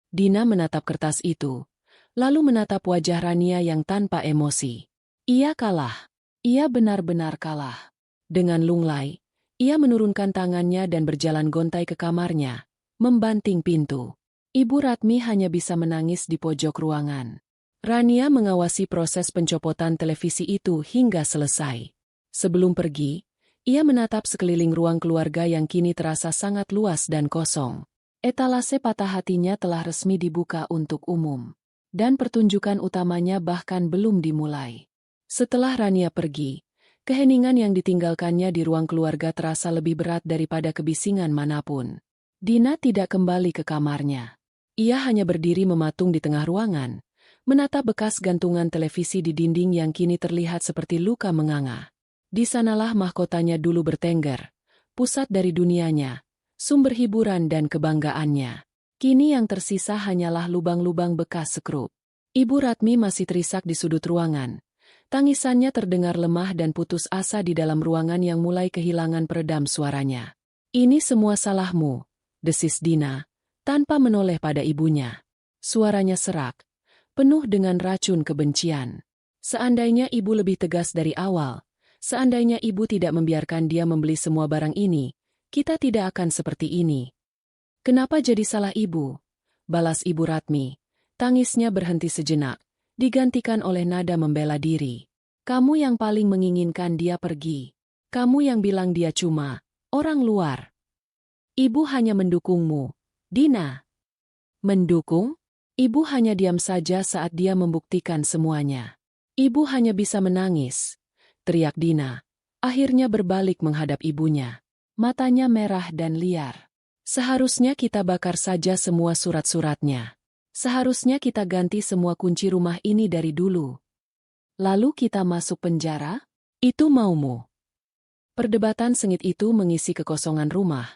Dina menatap kertas itu, lalu menatap wajah Rania yang tanpa emosi. Ia kalah. Ia benar-benar kalah. Dengan lunglai, ia menurunkan tangannya dan berjalan gontai ke kamarnya, membanting pintu. Ibu Ratmi hanya bisa menangis di pojok ruangan. Rania mengawasi proses pencopotan televisi itu hingga selesai. Sebelum pergi, ia menatap sekeliling ruang keluarga yang kini terasa sangat luas dan kosong. Etalase patah hatinya telah resmi dibuka untuk umum. Dan pertunjukan utamanya bahkan belum dimulai. Setelah Rania pergi, keheningan yang ditinggalkannya di ruang keluarga terasa lebih berat daripada kebisingan manapun. Dina tidak kembali ke kamarnya. Ia hanya berdiri mematung di tengah ruangan, menatap bekas gantungan televisi di dinding yang kini terlihat seperti luka menganga. Di sanalah mahkotanya dulu bertengger, pusat dari dunianya, sumber hiburan dan kebanggaannya. Kini yang tersisa hanyalah lubang-lubang bekas sekrup. Ibu Ratmi masih terisak di sudut ruangan. Tangisannya terdengar lemah dan putus asa di dalam ruangan yang mulai kehilangan peredam suaranya. Ini semua salahmu, desis Dina, tanpa menoleh pada ibunya. Suaranya serak, penuh dengan racun kebencian. Seandainya ibu lebih tegas dari awal, seandainya ibu tidak membiarkan dia membeli semua barang ini, kita tidak akan seperti ini. Kenapa jadi salah ibu? Balas Ibu Ratmi. Tangisnya berhenti sejenak, digantikan oleh nada membela diri. Kamu yang paling menginginkan dia pergi. Kamu yang bilang dia cuma orang luar. Ibu hanya mendukungmu, Dina. Mendukung? Ibu hanya diam saja saat dia membuktikan semuanya. Ibu hanya bisa menangis, teriak Dina. Akhirnya berbalik menghadap ibunya. Matanya merah dan liar. Seharusnya kita bakar saja semua surat-suratnya. Seharusnya kita ganti semua kunci rumah ini dari dulu. Lalu kita masuk penjara? Itu maumu. Perdebatan sengit itu mengisi kekosongan rumah.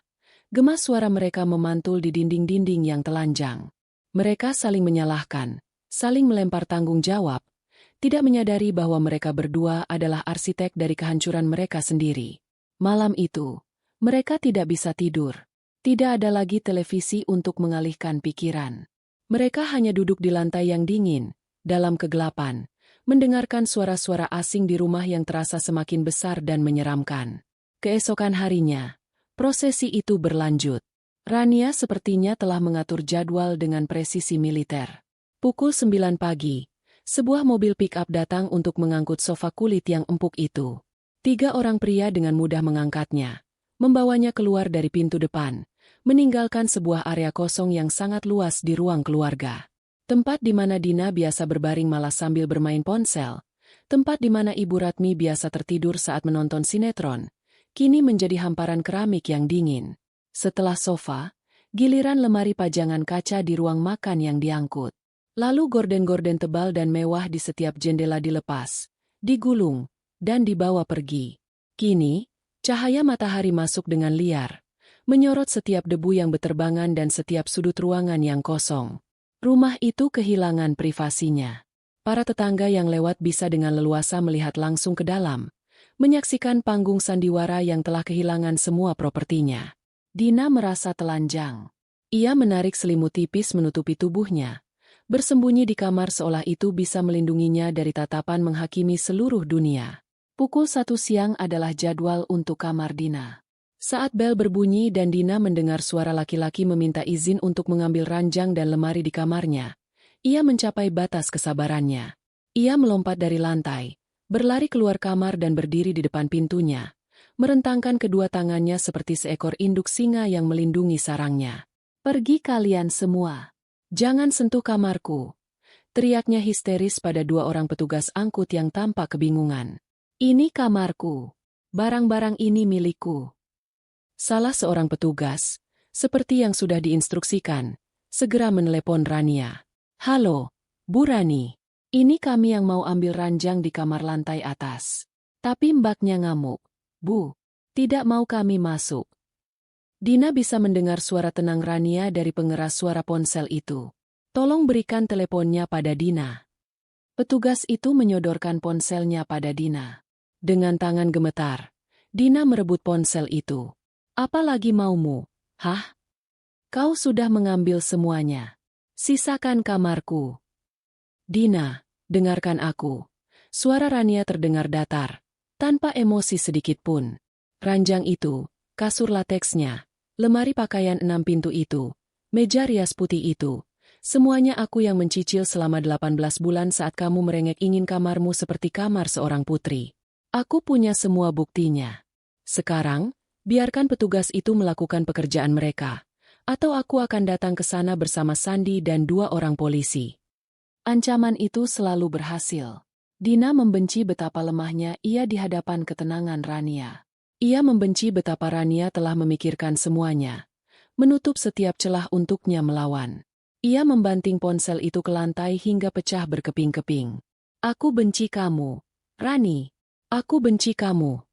Gemas suara mereka memantul di dinding-dinding yang telanjang. Mereka saling menyalahkan, saling melempar tanggung jawab, tidak menyadari bahwa mereka berdua adalah arsitek dari kehancuran mereka sendiri. Malam itu, mereka tidak bisa tidur. Tidak ada lagi televisi untuk mengalihkan pikiran. Mereka hanya duduk di lantai yang dingin, dalam kegelapan, mendengarkan suara-suara asing di rumah yang terasa semakin besar dan menyeramkan. Keesokan harinya, prosesi itu berlanjut. Rania sepertinya telah mengatur jadwal dengan presisi militer. Pukul 9 pagi, sebuah mobil pick-up datang untuk mengangkut sofa kulit yang empuk itu. 3 orang pria dengan mudah mengangkatnya, membawanya keluar dari pintu depan, meninggalkan sebuah area kosong yang sangat luas di ruang keluarga. Tempat di mana Dina biasa berbaring malas sambil bermain ponsel, tempat di mana Ibu Ratmi biasa tertidur saat menonton sinetron, kini menjadi hamparan keramik yang dingin. Setelah sofa, giliran lemari pajangan kaca di ruang makan yang diangkut. Lalu gorden-gorden tebal dan mewah di setiap jendela dilepas, digulung, dan dibawa pergi. Kini, cahaya matahari masuk dengan liar, menyorot setiap debu yang beterbangan dan setiap sudut ruangan yang kosong. Rumah itu kehilangan privasinya. Para tetangga yang lewat bisa dengan leluasa melihat langsung ke dalam, menyaksikan panggung sandiwara yang telah kehilangan semua propertinya. Dina merasa telanjang. Ia menarik selimut tipis menutupi tubuhnya, bersembunyi di kamar seolah itu bisa melindunginya dari tatapan menghakimi seluruh dunia. Pukul 1 siang adalah jadwal untuk kamar Dina. Saat bel berbunyi dan Dina mendengar suara laki-laki meminta izin untuk mengambil ranjang dan lemari di kamarnya, ia mencapai batas kesabarannya. Ia melompat dari lantai, berlari keluar kamar dan berdiri di depan pintunya, merentangkan kedua tangannya seperti seekor induk singa yang melindungi sarangnya. "Pergi kalian semua. Jangan sentuh kamarku," teriaknya histeris pada 2 orang petugas angkut yang tampak kebingungan. "Ini kamarku. Barang-barang ini milikku." Salah seorang petugas, seperti yang sudah diinstruksikan, segera menelepon Rania. "Halo, Bu Rani. Ini kami yang mau ambil ranjang di kamar lantai atas. Tapi mbaknya ngamuk. Bu, tidak mau kami masuk. Dina bisa mendengar suara tenang Rania dari pengeras suara ponsel itu. Tolong berikan teleponnya pada Dina. Petugas itu menyodorkan ponselnya pada Dina. Dengan tangan gemetar, Dina merebut ponsel itu. Apa lagi maumu? Hah? Kau sudah mengambil semuanya. Sisakan kamarku. Dina, dengarkan aku. Suara Rania terdengar datar, tanpa emosi sedikit pun. Ranjang itu, kasur lateksnya, lemari pakaian 6 pintu itu, meja rias putih itu, semuanya aku yang mencicil selama 18 bulan saat kamu merengek ingin kamarmu seperti kamar seorang putri. Aku punya semua buktinya. Sekarang, biarkan petugas itu melakukan pekerjaan mereka, atau aku akan datang ke sana bersama Sandi dan 2 orang polisi. Ancaman itu selalu berhasil. Dina membenci betapa lemahnya ia di hadapan ketenangan Rania. Ia membenci betapa Rania telah memikirkan semuanya, menutup setiap celah untuknya melawan. Ia membanting ponsel itu ke lantai hingga pecah berkeping-keping. Aku benci kamu, Rani. Aku benci kamu,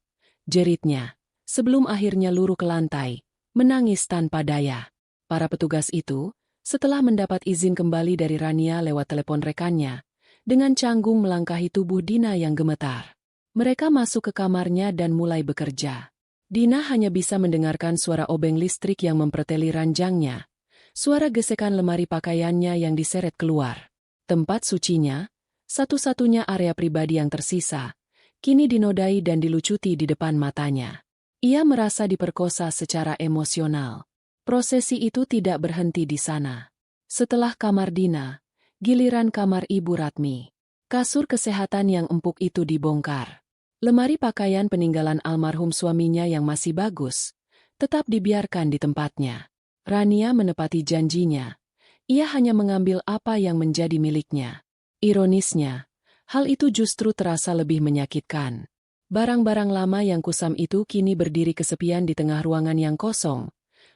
jeritnya, sebelum akhirnya luruh ke lantai, menangis tanpa daya. Para petugas itu, setelah mendapat izin kembali dari Rania lewat telepon rekannya, dengan canggung melangkahi tubuh Dina yang gemetar. Mereka masuk ke kamarnya dan mulai bekerja. Dina hanya bisa mendengarkan suara obeng listrik yang memperteli ranjangnya, suara gesekan lemari pakaiannya yang diseret keluar. Tempat sucinya, satu-satunya area pribadi yang tersisa, kini dinodai dan dilucuti di depan matanya. Ia merasa diperkosa secara emosional. Prosesi itu tidak berhenti di sana. Setelah kamar Dina, giliran kamar Ibu Ratmi. Kasur kesehatan yang empuk itu dibongkar. Lemari pakaian peninggalan almarhum suaminya yang masih bagus, tetap dibiarkan di tempatnya. Rania menepati janjinya. Ia hanya mengambil apa yang menjadi miliknya. Ironisnya, hal itu justru terasa lebih menyakitkan. Barang-barang lama yang kusam itu kini berdiri kesepian di tengah ruangan yang kosong,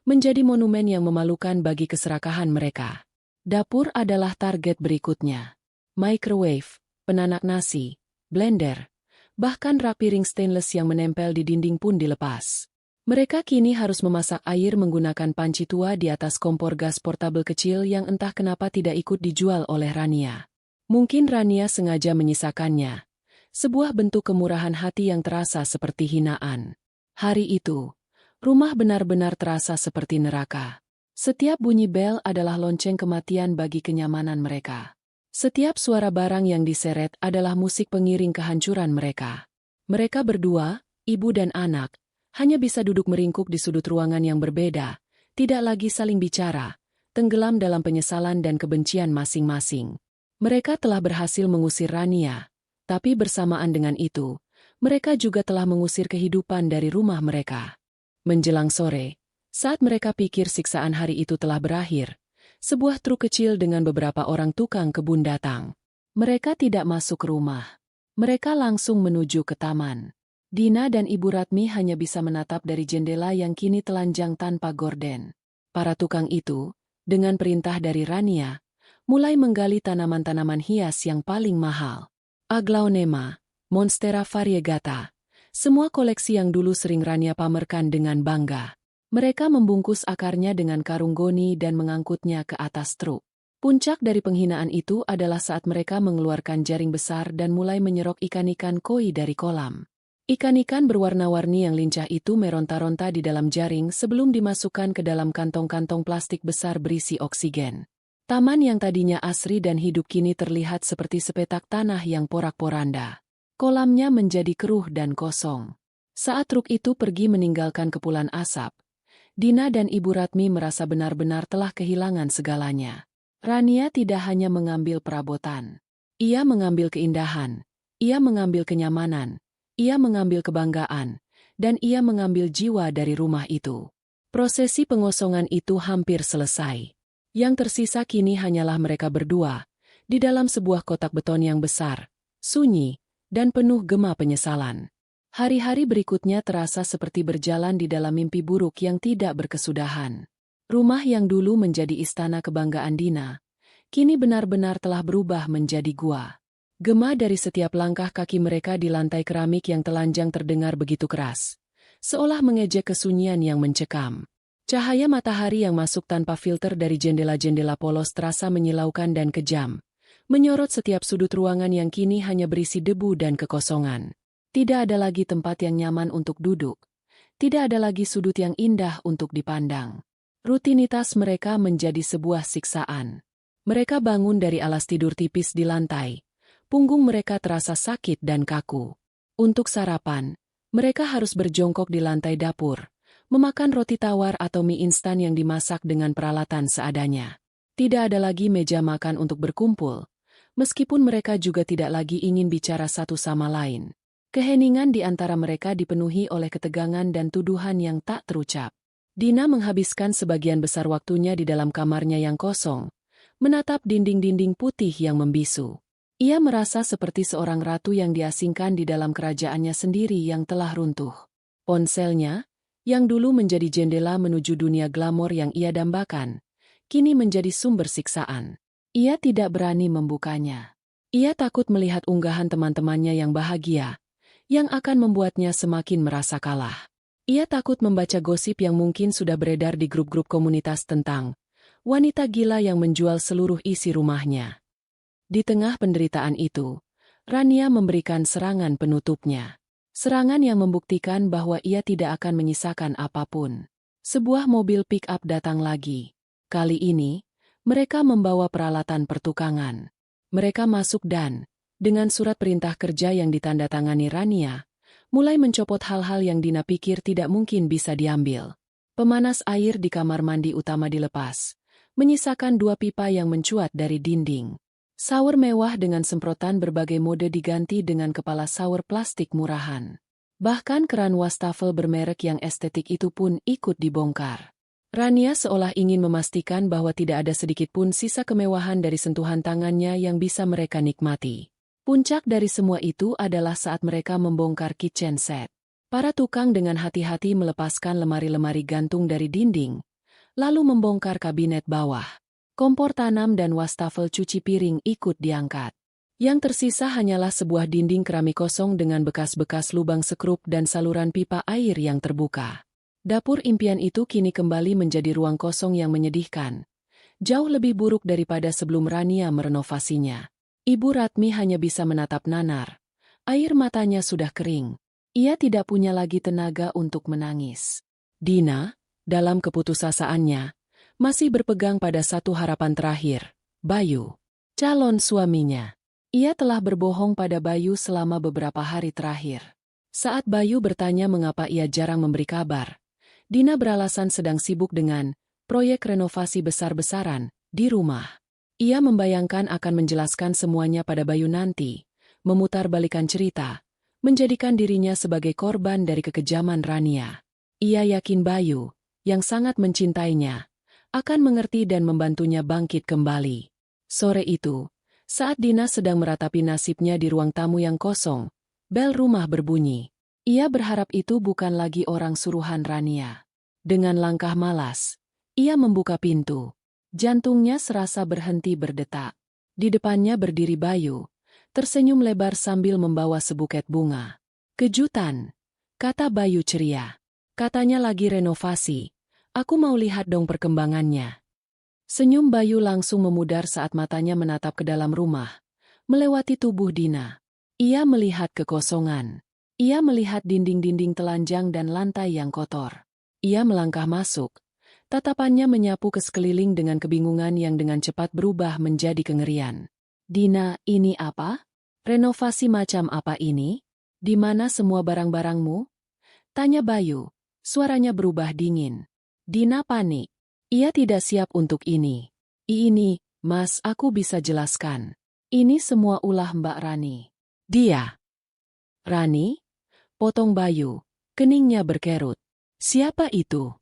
menjadi monumen yang memalukan bagi keserakahan mereka. Dapur adalah target berikutnya. Microwave, penanak nasi, blender, bahkan rak piring stainless yang menempel di dinding pun dilepas. Mereka kini harus memasak air menggunakan panci tua di atas kompor gas portabel kecil yang entah kenapa tidak ikut dijual oleh Rania. Mungkin Rania sengaja menyisakannya. Sebuah bentuk kemurahan hati yang terasa seperti hinaan. Hari itu, rumah benar-benar terasa seperti neraka. Setiap bunyi bel adalah lonceng kematian bagi kenyamanan mereka. Setiap suara barang yang diseret adalah musik pengiring kehancuran mereka. Mereka berdua, ibu dan anak, hanya bisa duduk meringkuk di sudut ruangan yang berbeda, tidak lagi saling bicara, tenggelam dalam penyesalan dan kebencian masing-masing. Mereka telah berhasil mengusir Rania, tapi bersamaan dengan itu, mereka juga telah mengusir kehidupan dari rumah mereka. Menjelang sore, saat mereka pikir siksaan hari itu telah berakhir, sebuah truk kecil dengan beberapa orang tukang kebun datang. Mereka tidak masuk rumah. Mereka langsung menuju ke taman. Dina dan Ibu Ratmi hanya bisa menatap dari jendela yang kini telanjang tanpa gorden. Para tukang itu, dengan perintah dari Rania, mulai menggali tanaman-tanaman hias yang paling mahal. Aglaonema, Monstera variegata, semua koleksi yang dulu sering Rania pamerkan dengan bangga. Mereka membungkus akarnya dengan karung goni dan mengangkutnya ke atas truk. Puncak dari penghinaan itu adalah saat mereka mengeluarkan jaring besar dan mulai menyerok ikan-ikan koi dari kolam. Ikan-ikan berwarna-warni yang lincah itu meronta-ronta di dalam jaring sebelum dimasukkan ke dalam kantong-kantong plastik besar berisi oksigen. Taman yang tadinya asri dan hidup kini terlihat seperti sepetak tanah yang porak-poranda. Kolamnya menjadi keruh dan kosong. Saat truk itu pergi meninggalkan kepulan asap, Dina dan Ibu Ratmi merasa benar-benar telah kehilangan segalanya. Rania tidak hanya mengambil perabotan. Ia mengambil keindahan, ia mengambil kenyamanan, ia mengambil kebanggaan, dan ia mengambil jiwa dari rumah itu. Prosesi pengosongan itu hampir selesai. Yang tersisa kini hanyalah mereka berdua, di dalam sebuah kotak beton yang besar, sunyi, dan penuh gema penyesalan. Hari-hari berikutnya terasa seperti berjalan di dalam mimpi buruk yang tidak berkesudahan. Rumah yang dulu menjadi istana kebanggaan Dina, kini benar-benar telah berubah menjadi gua. Gema dari setiap langkah kaki mereka di lantai keramik yang telanjang terdengar begitu keras, seolah mengejek kesunyian yang mencekam. Cahaya matahari yang masuk tanpa filter dari jendela-jendela polos terasa menyilaukan dan kejam, menyorot setiap sudut ruangan yang kini hanya berisi debu dan kekosongan. Tidak ada lagi tempat yang nyaman untuk duduk. Tidak ada lagi sudut yang indah untuk dipandang. Rutinitas mereka menjadi sebuah siksaan. Mereka bangun dari alas tidur tipis di lantai. Punggung mereka terasa sakit dan kaku. Untuk sarapan, mereka harus berjongkok di lantai dapur, memakan roti tawar atau mie instan yang dimasak dengan peralatan seadanya. Tidak ada lagi meja makan untuk berkumpul, meskipun mereka juga tidak lagi ingin bicara satu sama lain. Keheningan di antara mereka dipenuhi oleh ketegangan dan tuduhan yang tak terucap. Dina menghabiskan sebagian besar waktunya di dalam kamarnya yang kosong, menatap dinding-dinding putih yang membisu. Ia merasa seperti seorang ratu yang diasingkan di dalam kerajaannya sendiri yang telah runtuh. Ponselnya, yang dulu menjadi jendela menuju dunia glamor yang ia dambakan, kini menjadi sumber siksaan. Ia tidak berani membukanya. Ia takut melihat unggahan teman-temannya yang bahagia, yang akan membuatnya semakin merasa kalah. Ia takut membaca gosip yang mungkin sudah beredar di grup-grup komunitas tentang wanita gila yang menjual seluruh isi rumahnya. Di tengah penderitaan itu, Rania memberikan serangan penutupnya. Serangan yang membuktikan bahwa ia tidak akan menyisakan apapun. Sebuah mobil pick-up datang lagi. Kali ini, mereka membawa peralatan pertukangan. Mereka masuk dan, dengan surat perintah kerja yang ditandatangani Rania, mulai mencopot hal-hal yang Dina pikir tidak mungkin bisa diambil. Pemanas air di kamar mandi utama dilepas, menyisakan 2 pipa yang mencuat dari dinding. Shower mewah dengan semprotan berbagai mode diganti dengan kepala shower plastik murahan. Bahkan keran wastafel bermerek yang estetik itu pun ikut dibongkar. Rania seolah ingin memastikan bahwa tidak ada sedikit pun sisa kemewahan dari sentuhan tangannya yang bisa mereka nikmati. Puncak dari semua itu adalah saat mereka membongkar kitchen set. Para tukang dengan hati-hati melepaskan lemari-lemari gantung dari dinding, lalu membongkar kabinet bawah. Kompor tanam dan wastafel cuci piring ikut diangkat. Yang tersisa hanyalah sebuah dinding keramik kosong dengan bekas-bekas lubang sekrup dan saluran pipa air yang terbuka. Dapur impian itu kini kembali menjadi ruang kosong yang menyedihkan. Jauh lebih buruk daripada sebelum Rania merenovasinya. Ibu Ratmi hanya bisa menatap nanar. Air matanya sudah kering. Ia tidak punya lagi tenaga untuk menangis. Dina, dalam keputusasaannya, masih berpegang pada satu harapan terakhir, Bayu. Calon suaminya. Ia telah berbohong pada Bayu selama beberapa hari terakhir. Saat Bayu bertanya mengapa ia jarang memberi kabar, Dina beralasan sedang sibuk dengan proyek renovasi besar-besaran di rumah. Ia membayangkan akan menjelaskan semuanya pada Bayu nanti, memutarbalikkan cerita, menjadikan dirinya sebagai korban dari kekejaman Rania. Ia yakin Bayu, yang sangat mencintainya, akan mengerti dan membantunya bangkit kembali. Sore itu, saat Dina sedang meratapi nasibnya di ruang tamu yang kosong, bel rumah berbunyi. Ia berharap itu bukan lagi orang suruhan Rania. Dengan langkah malas, ia membuka pintu. Jantungnya serasa berhenti berdetak. Di depannya berdiri Bayu, tersenyum lebar sambil membawa sebuket bunga. Kejutan, kata Bayu ceria. Katanya lagi renovasi. Aku mau lihat dong perkembangannya. Senyum Bayu langsung memudar saat matanya menatap ke dalam rumah, melewati tubuh Dina. Ia melihat kekosongan. Ia melihat dinding-dinding telanjang dan lantai yang kotor. Ia melangkah masuk. Tatapannya menyapu ke sekeliling dengan kebingungan yang dengan cepat berubah menjadi kengerian. Dina, ini apa? Renovasi macam apa ini? Di mana semua barang-barangmu? Tanya Bayu. Suaranya berubah dingin. Dina panik. Ia tidak siap untuk ini. Ini, Mas, aku bisa jelaskan. Ini semua ulah Mbak Rani. Dia. Rani? Potong Bayu. Keningnya berkerut. Siapa itu?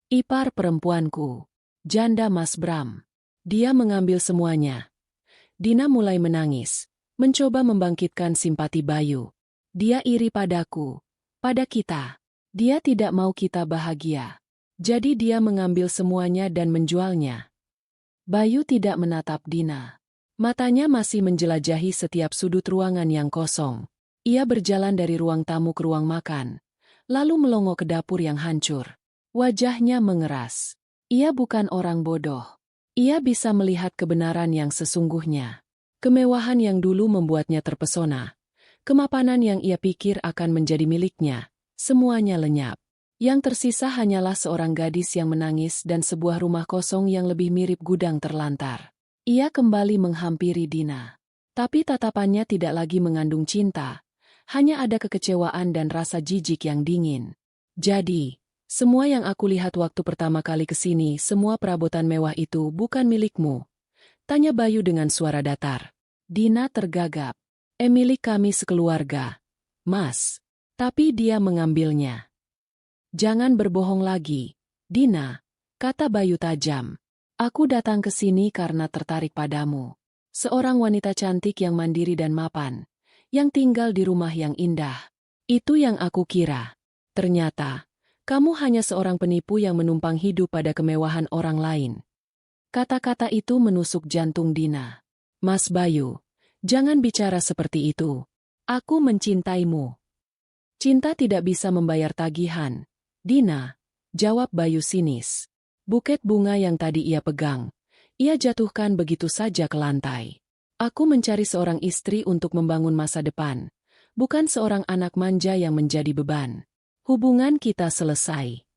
Ipar perempuanku. Janda Mas Bram. Dia mengambil semuanya. Dina mulai menangis, mencoba membangkitkan simpati Bayu. Dia iri padaku, pada kita. Dia tidak mau kita bahagia. Jadi dia mengambil semuanya dan menjualnya. Bayu tidak menatap Dina. Matanya masih menjelajahi setiap sudut ruangan yang kosong. Ia berjalan dari ruang tamu ke ruang makan, lalu melongo ke dapur yang hancur. Wajahnya mengeras. Ia bukan orang bodoh. Ia bisa melihat kebenaran yang sesungguhnya. Kemewahan yang dulu membuatnya terpesona. Kemapanan yang ia pikir akan menjadi miliknya. Semuanya lenyap. Yang tersisa hanyalah seorang gadis yang menangis dan sebuah rumah kosong yang lebih mirip gudang terlantar. Ia kembali menghampiri Dina. Tapi tatapannya tidak lagi mengandung cinta. Hanya ada kekecewaan dan rasa jijik yang dingin. Jadi, semua yang aku lihat waktu pertama kali ke sini, semua perabotan mewah itu bukan milikmu? Tanya Bayu dengan suara datar. Dina tergagap. Milik kami sekeluarga, Mas. Tapi dia mengambilnya. Jangan berbohong lagi, Dina, kata Bayu tajam. Aku datang ke sini karena tertarik padamu. Seorang wanita cantik yang mandiri dan mapan. Yang tinggal di rumah yang indah. Itu yang aku kira. Ternyata, kamu hanya seorang penipu yang menumpang hidup pada kemewahan orang lain. Kata-kata itu menusuk jantung Dina. Mas Bayu, jangan bicara seperti itu. Aku mencintaimu. Cinta tidak bisa membayar tagihan. Dina, jawab Bayu sinis. Buket bunga yang tadi ia pegang, ia jatuhkan begitu saja ke lantai. Aku mencari seorang istri untuk membangun masa depan, bukan seorang anak manja yang menjadi beban. Hubungan kita selesai.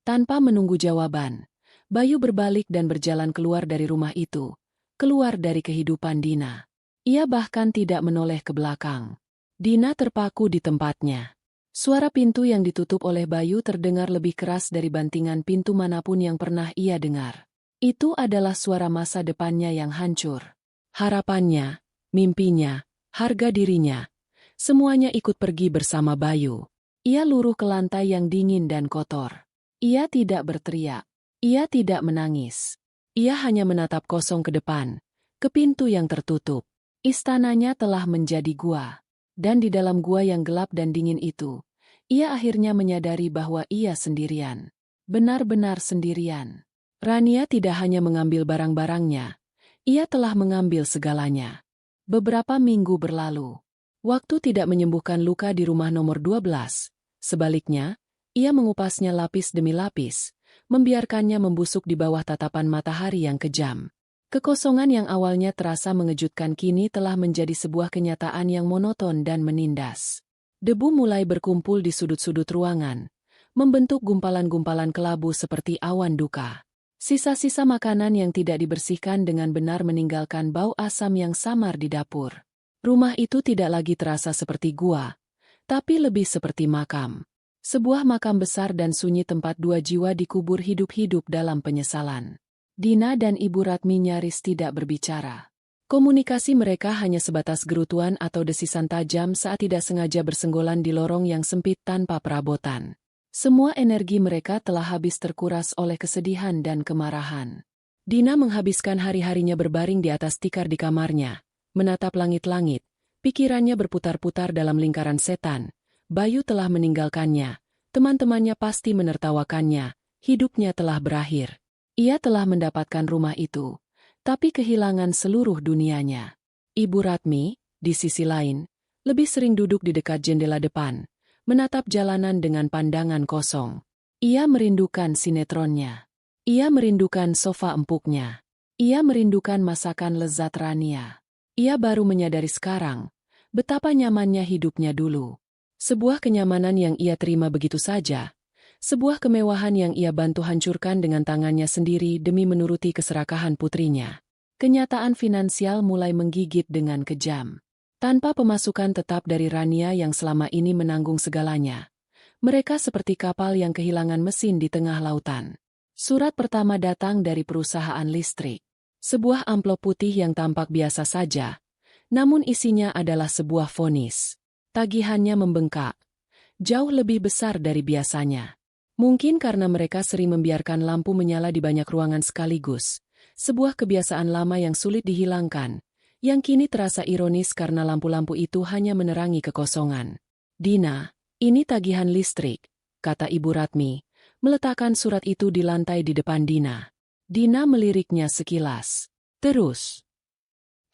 Tanpa menunggu jawaban, Bayu berbalik dan berjalan keluar dari rumah itu, keluar dari kehidupan Dina. Ia bahkan tidak menoleh ke belakang. Dina terpaku di tempatnya. Suara pintu yang ditutup oleh Bayu terdengar lebih keras dari bantingan pintu manapun yang pernah ia dengar. Itu adalah suara masa depannya yang hancur. Harapannya, mimpinya, harga dirinya, semuanya ikut pergi bersama Bayu. Ia luruh ke lantai yang dingin dan kotor. Ia tidak berteriak. Ia tidak menangis. Ia hanya menatap kosong ke depan, ke pintu yang tertutup. Istananya telah menjadi gua. Dan di dalam gua yang gelap dan dingin itu, ia akhirnya menyadari bahwa ia sendirian. Benar-benar sendirian. Rania tidak hanya mengambil barang-barangnya, ia telah mengambil segalanya. Beberapa minggu berlalu. Waktu tidak menyembuhkan luka di rumah nomor 12. Sebaliknya, ia mengupasnya lapis demi lapis, membiarkannya membusuk di bawah tatapan matahari yang kejam. Kekosongan yang awalnya terasa mengejutkan kini telah menjadi sebuah kenyataan yang monoton dan menindas. Debu mulai berkumpul di sudut-sudut ruangan, membentuk gumpalan-gumpalan kelabu seperti awan duka. Sisa-sisa makanan yang tidak dibersihkan dengan benar meninggalkan bau asam yang samar di dapur. Rumah itu tidak lagi terasa seperti gua, tapi lebih seperti makam. Sebuah makam besar dan sunyi tempat dua jiwa dikubur hidup-hidup dalam penyesalan. Dina dan Ibu Ratmi nyaris tidak berbicara. Komunikasi mereka hanya sebatas gerutuan atau desisan tajam saat tidak sengaja bersenggolan di lorong yang sempit tanpa perabotan. Semua energi mereka telah habis terkuras oleh kesedihan dan kemarahan. Dina menghabiskan hari-harinya berbaring di atas tikar di kamarnya, menatap langit-langit, pikirannya berputar-putar dalam lingkaran setan. Bayu telah meninggalkannya, teman-temannya pasti menertawakannya, hidupnya telah berakhir. Ia telah mendapatkan rumah itu, tapi kehilangan seluruh dunianya. Ibu Ratmi, di sisi lain, lebih sering duduk di dekat jendela depan, menatap jalanan dengan pandangan kosong. Ia merindukan sinetronnya. Ia merindukan sofa empuknya. Ia merindukan masakan lezat Rania. Ia baru menyadari sekarang betapa nyamannya hidupnya dulu. Sebuah kenyamanan yang ia terima begitu saja. Sebuah kemewahan yang ia bantu hancurkan dengan tangannya sendiri demi menuruti keserakahan putrinya. Kenyataan finansial mulai menggigit dengan kejam. Tanpa pemasukan tetap dari Rania yang selama ini menanggung segalanya, mereka seperti kapal yang kehilangan mesin di tengah lautan. Surat pertama datang dari perusahaan listrik. Sebuah amplop putih yang tampak biasa saja, namun isinya adalah sebuah vonis. Tagihannya membengkak, jauh lebih besar dari biasanya. Mungkin karena mereka sering membiarkan lampu menyala di banyak ruangan sekaligus, sebuah kebiasaan lama yang sulit dihilangkan, yang kini terasa ironis karena lampu-lampu itu hanya menerangi kekosongan. Dina, ini tagihan listrik, kata Ibu Ratmi, meletakkan surat itu di lantai di depan Dina. Dina meliriknya sekilas. Terus,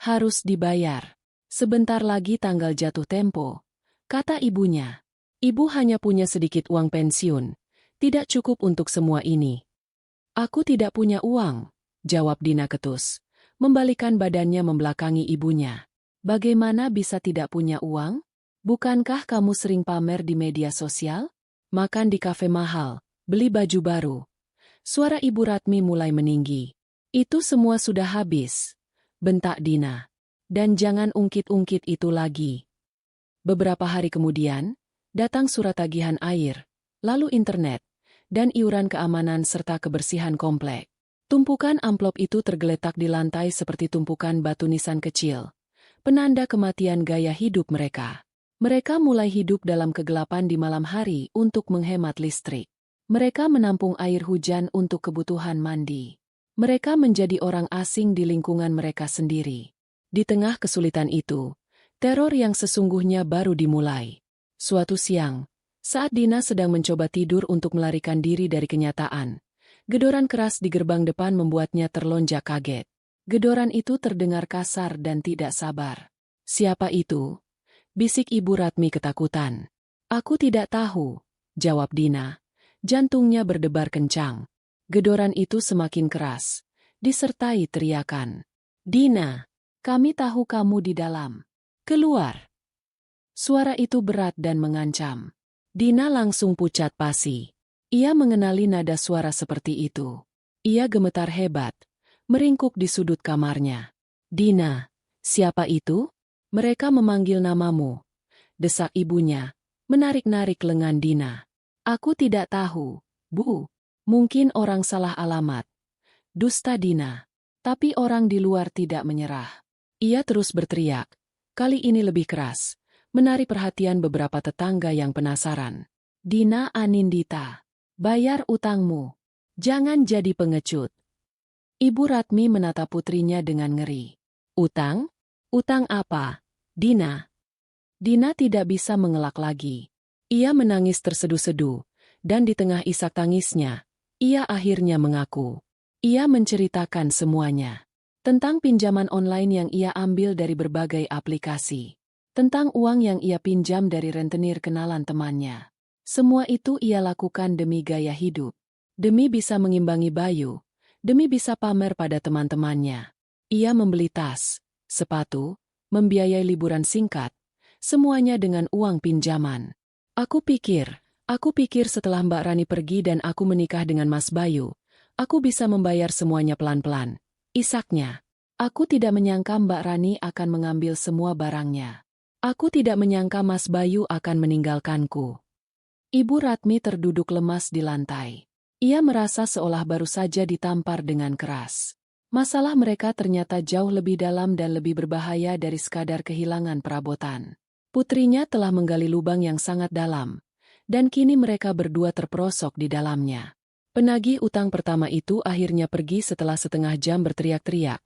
Harus dibayar. Sebentar lagi tanggal jatuh tempo, kata ibunya. Ibu hanya punya sedikit uang pensiun, tidak cukup untuk semua ini. Aku tidak punya uang, jawab Dina ketus, membalikan badannya membelakangi ibunya. Bagaimana bisa tidak punya uang? Bukankah kamu sering pamer di media sosial? Makan di kafe mahal, beli baju baru. Suara Ibu Ratmi mulai meninggi. Itu semua sudah habis, bentak Dina. Dan jangan ungkit-ungkit itu lagi. Beberapa hari kemudian, datang surat tagihan air, lalu internet, dan iuran keamanan serta kebersihan komplek. Tumpukan amplop itu tergeletak di lantai seperti tumpukan batu nisan kecil. Penanda kematian gaya hidup mereka. Mereka mulai hidup dalam kegelapan di malam hari untuk menghemat listrik. Mereka menampung air hujan untuk kebutuhan mandi. Mereka menjadi orang asing di lingkungan mereka sendiri. Di tengah kesulitan itu, teror yang sesungguhnya baru dimulai. Suatu siang, saat Dina sedang mencoba tidur untuk melarikan diri dari kenyataan, gedoran keras di gerbang depan membuatnya terlonjak kaget. Gedoran itu terdengar kasar dan tidak sabar. Siapa itu? Bisik Ibu Ratmi ketakutan. Aku tidak tahu, jawab Dina. Jantungnya berdebar kencang. Gedoran itu semakin keras, disertai teriakan. Dina, kami tahu kamu di dalam. Keluar. Suara itu berat dan mengancam. Dina langsung pucat pasi. Ia mengenali nada suara seperti itu. Ia gemetar hebat, meringkuk di sudut kamarnya. Dina, siapa itu? Mereka memanggil namamu, desak ibunya, menarik-narik lengan Dina. Aku tidak tahu, Bu. Mungkin orang salah alamat. Dusta Dina. Tapi orang di luar tidak menyerah. Ia terus berteriak, kali ini lebih keras, menarik perhatian beberapa tetangga yang penasaran. Dina Anindita, bayar utangmu. Jangan jadi pengecut. Ibu Ratmi menatap putrinya dengan ngeri. Utang? Utang apa? Dina. Dina tidak bisa mengelak lagi. Ia menangis terseduh-seduh, dan di tengah isak tangisnya, ia akhirnya mengaku. Ia menceritakan semuanya. Tentang pinjaman online yang ia ambil dari berbagai aplikasi. Tentang uang yang ia pinjam dari rentenir kenalan temannya. Semua itu ia lakukan demi gaya hidup. Demi bisa mengimbangi Bayu. Demi bisa pamer pada teman-temannya. Ia membeli tas, sepatu, membiayai liburan singkat, semuanya dengan uang pinjaman. Aku pikir setelah Mbak Rani pergi dan aku menikah dengan Mas Bayu, aku bisa membayar semuanya pelan-pelan. Isaknya, aku tidak menyangka Mbak Rani akan mengambil semua barangnya. Aku tidak menyangka Mas Bayu akan meninggalkanku. Ibu Ratmi terduduk lemas di lantai. Ia merasa seolah baru saja ditampar dengan keras. Masalah mereka ternyata jauh lebih dalam dan lebih berbahaya dari sekadar kehilangan perabotan. Putrinya telah menggali lubang yang sangat dalam, dan kini mereka berdua terperosok di dalamnya. Penagih utang pertama itu akhirnya pergi setelah setengah jam berteriak-teriak,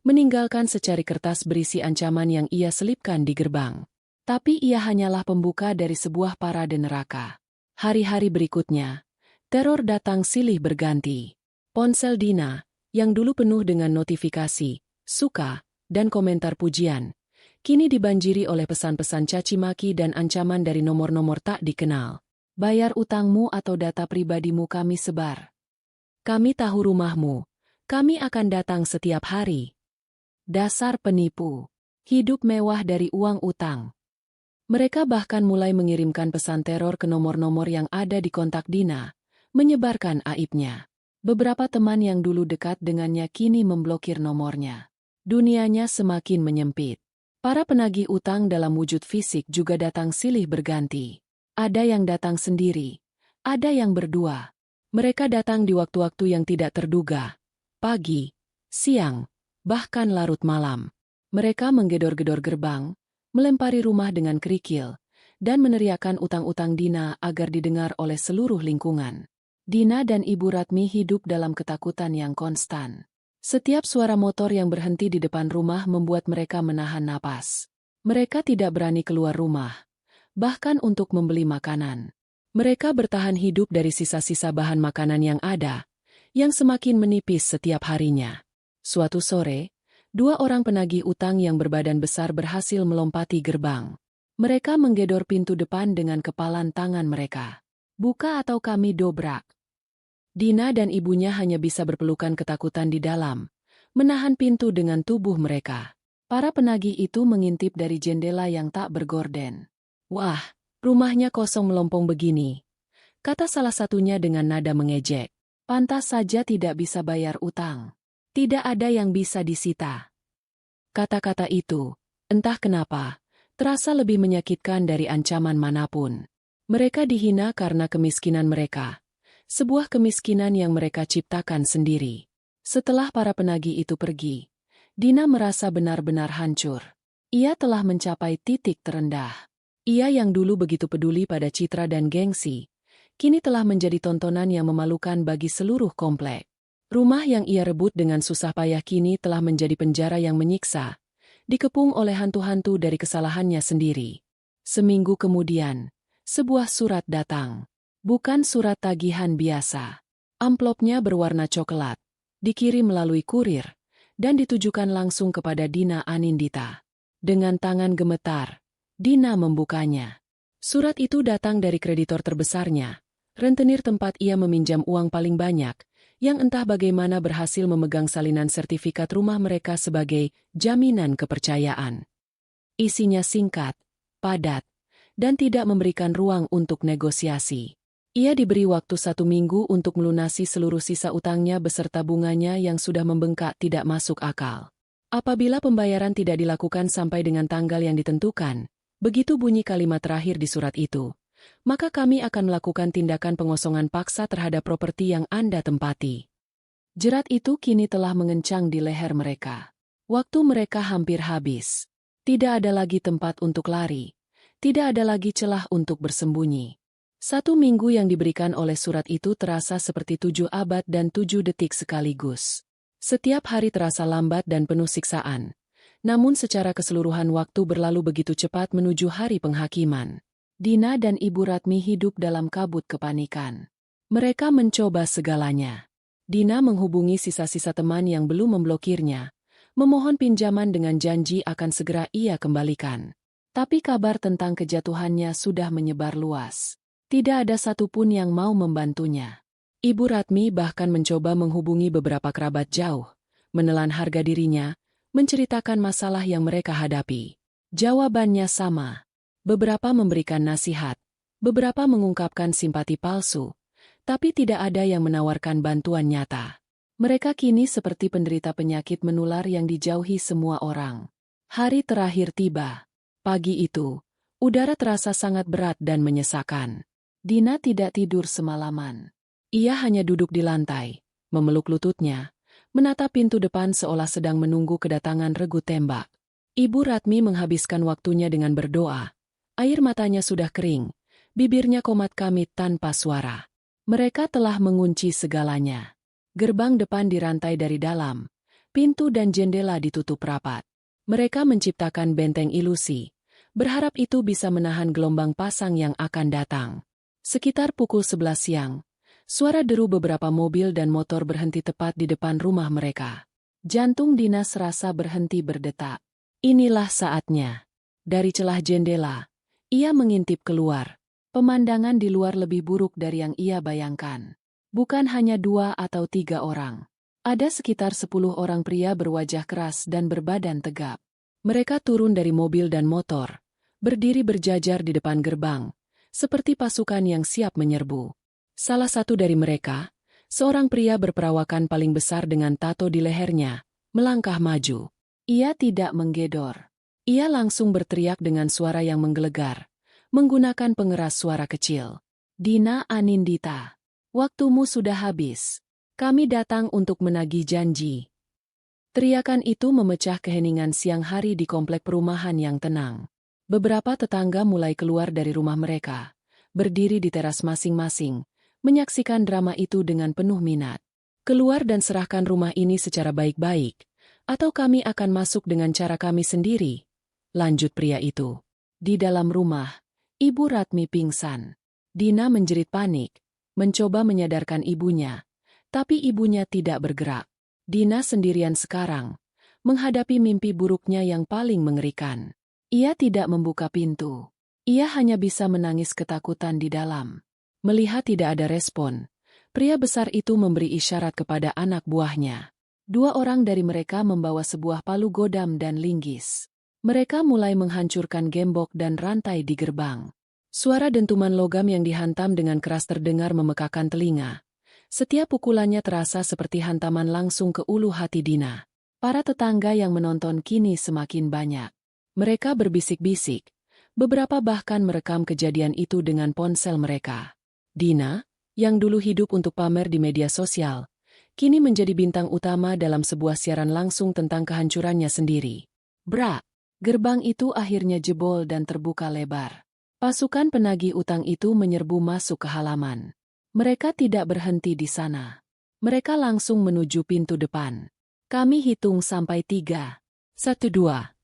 meninggalkan secari kertas berisi ancaman yang ia selipkan di gerbang. Tapi ia hanyalah pembuka dari sebuah parade neraka. Hari-hari berikutnya, teror datang silih berganti. Ponsel Dina, yang dulu penuh dengan notifikasi, suka, dan komentar pujian, kini dibanjiri oleh pesan-pesan caci maki dan ancaman dari nomor-nomor tak dikenal. Bayar utangmu atau data pribadimu kami sebar. Kami tahu rumahmu. Kami akan datang setiap hari. Dasar penipu. Hidup mewah dari uang utang. Mereka bahkan mulai mengirimkan pesan teror ke nomor-nomor yang ada di kontak Dina, menyebarkan aibnya. Beberapa teman yang dulu dekat dengannya kini memblokir nomornya. Dunianya semakin menyempit. Para penagih utang dalam wujud fisik juga datang silih berganti. Ada yang datang sendiri, ada yang berdua. Mereka datang di waktu-waktu yang tidak terduga. Pagi, siang, bahkan larut malam. Mereka menggedor-gedor gerbang, melempari rumah dengan kerikil, dan meneriakkan utang-utang Dina agar didengar oleh seluruh lingkungan. Dina dan Ibu Ratmi hidup dalam ketakutan yang konstan. Setiap suara motor yang berhenti di depan rumah membuat mereka menahan napas. Mereka tidak berani keluar rumah, bahkan untuk membeli makanan. Mereka bertahan hidup dari sisa-sisa bahan makanan yang ada, yang semakin menipis setiap harinya. Suatu sore, Dua orang penagih utang yang berbadan besar berhasil melompati gerbang. Mereka menggedor pintu depan dengan kepalan tangan mereka. "Buka atau kami dobrak." Dina dan ibunya hanya bisa berpelukan ketakutan di dalam, menahan pintu dengan tubuh mereka. Para penagih itu mengintip dari jendela yang tak bergorden. "Wah, rumahnya kosong melompong begini," kata salah satunya dengan nada mengejek. "Pantas saja tidak bisa bayar utang. Tidak ada yang bisa disita." Kata-kata itu, entah kenapa, terasa lebih menyakitkan dari ancaman manapun. Mereka dihina karena kemiskinan mereka. Sebuah kemiskinan yang mereka ciptakan sendiri. Setelah para penagih itu pergi, Dina merasa benar-benar hancur. Ia telah mencapai titik terendah. Ia yang dulu begitu peduli pada citra dan gengsi, kini telah menjadi tontonan yang memalukan bagi seluruh komplek. Rumah yang ia rebut dengan susah payah kini telah menjadi penjara yang menyiksa, dikepung oleh hantu-hantu dari kesalahannya sendiri. Seminggu kemudian, sebuah surat datang. Bukan surat tagihan biasa. Amplopnya berwarna coklat, dikirim melalui kurir, dan ditujukan langsung kepada Dina Anindita. Dengan tangan gemetar, Dina membukanya. Surat itu datang dari kreditor terbesarnya, rentenir tempat ia meminjam uang paling banyak, yang entah bagaimana berhasil memegang salinan sertifikat rumah mereka sebagai jaminan kepercayaan. Isinya singkat, padat, dan tidak memberikan ruang untuk negosiasi. Ia diberi waktu 1 minggu untuk melunasi seluruh sisa utangnya beserta bunganya yang sudah membengkak tidak masuk akal. Apabila pembayaran tidak dilakukan sampai dengan tanggal yang ditentukan, begitu bunyi kalimat terakhir di surat itu, maka kami akan melakukan tindakan pengosongan paksa terhadap properti yang Anda tempati. Jerat itu kini telah mengencang di leher mereka. Waktu mereka hampir habis. Tidak ada lagi tempat untuk lari. Tidak ada lagi celah untuk bersembunyi. 1 minggu yang diberikan oleh surat itu terasa seperti 7 abad dan 7 detik sekaligus. Setiap hari terasa lambat dan penuh siksaan. Namun secara keseluruhan waktu berlalu begitu cepat menuju hari penghakiman. Dina dan Ibu Ratmi hidup dalam kabut kepanikan. Mereka mencoba segalanya. Dina menghubungi sisa-sisa teman yang belum memblokirnya, memohon pinjaman dengan janji akan segera ia kembalikan. Tapi kabar tentang kejatuhannya sudah menyebar luas. Tidak ada satupun yang mau membantunya. Ibu Ratmi bahkan mencoba menghubungi beberapa kerabat jauh, menelan harga dirinya, menceritakan masalah yang mereka hadapi. Jawabannya sama. Beberapa memberikan nasihat, beberapa mengungkapkan simpati palsu, tapi tidak ada yang menawarkan bantuan nyata. Mereka kini seperti penderita penyakit menular yang dijauhi semua orang. Hari terakhir tiba. Pagi itu, udara terasa sangat berat dan menyesakan. Dina tidak tidur semalaman. Ia hanya duduk di lantai, memeluk lututnya, menatap pintu depan seolah sedang menunggu kedatangan regu tembak. Ibu Ratmi menghabiskan waktunya dengan berdoa. Air matanya sudah kering, bibirnya komat kamit tanpa suara. Mereka telah mengunci segalanya. Gerbang depan dirantai dari dalam, pintu dan jendela ditutup rapat. Mereka menciptakan benteng ilusi, berharap itu bisa menahan gelombang pasang yang akan datang. Sekitar pukul 11 siang, suara deru beberapa mobil dan motor berhenti tepat di depan rumah mereka. Jantung Dina serasa berhenti berdetak. Inilah saatnya. Dari celah jendela, ia mengintip keluar. Pemandangan di luar lebih buruk dari yang ia bayangkan. Bukan hanya 2 atau 3 orang. Ada sekitar 10 orang pria berwajah keras dan berbadan tegap. Mereka turun dari mobil dan motor, berdiri berjajar di depan gerbang, seperti pasukan yang siap menyerbu. Salah satu dari mereka, seorang pria berperawakan paling besar dengan tato di lehernya, melangkah maju. Ia tidak menggedor. Ia langsung berteriak dengan suara yang menggelegar, menggunakan pengeras suara kecil. "Dina Anindita, waktumu sudah habis. Kami datang untuk menagih janji." Teriakan itu memecah keheningan siang hari di komplek perumahan yang tenang. Beberapa tetangga mulai keluar dari rumah mereka, berdiri di teras masing-masing, menyaksikan drama itu dengan penuh minat. "Keluar dan serahkan rumah ini secara baik-baik, atau kami akan masuk dengan cara kami sendiri," lanjut pria itu. Di dalam rumah, Ibu Ratmi pingsan. Dina menjerit panik, mencoba menyadarkan ibunya, tapi ibunya tidak bergerak. Dina sendirian sekarang, menghadapi mimpi buruknya yang paling mengerikan. Ia tidak membuka pintu. Ia hanya bisa menangis ketakutan di dalam. Melihat tidak ada respon, pria besar itu memberi isyarat kepada anak buahnya. 2 orang dari mereka membawa sebuah palu godam dan linggis. Mereka mulai menghancurkan gembok dan rantai di gerbang. Suara dentuman logam yang dihantam dengan keras terdengar memekakan telinga. Setiap pukulannya terasa seperti hantaman langsung ke ulu hati Dina. Para tetangga yang menonton kini semakin banyak. Mereka berbisik-bisik. Beberapa bahkan merekam kejadian itu dengan ponsel mereka. Dina, yang dulu hidup untuk pamer di media sosial, kini menjadi bintang utama dalam sebuah siaran langsung tentang kehancurannya sendiri. Brak! Gerbang itu akhirnya jebol dan terbuka lebar. Pasukan penagih utang itu menyerbu masuk ke halaman. Mereka tidak berhenti di sana. Mereka langsung menuju pintu depan. Kami hitung sampai 3. 1, 2.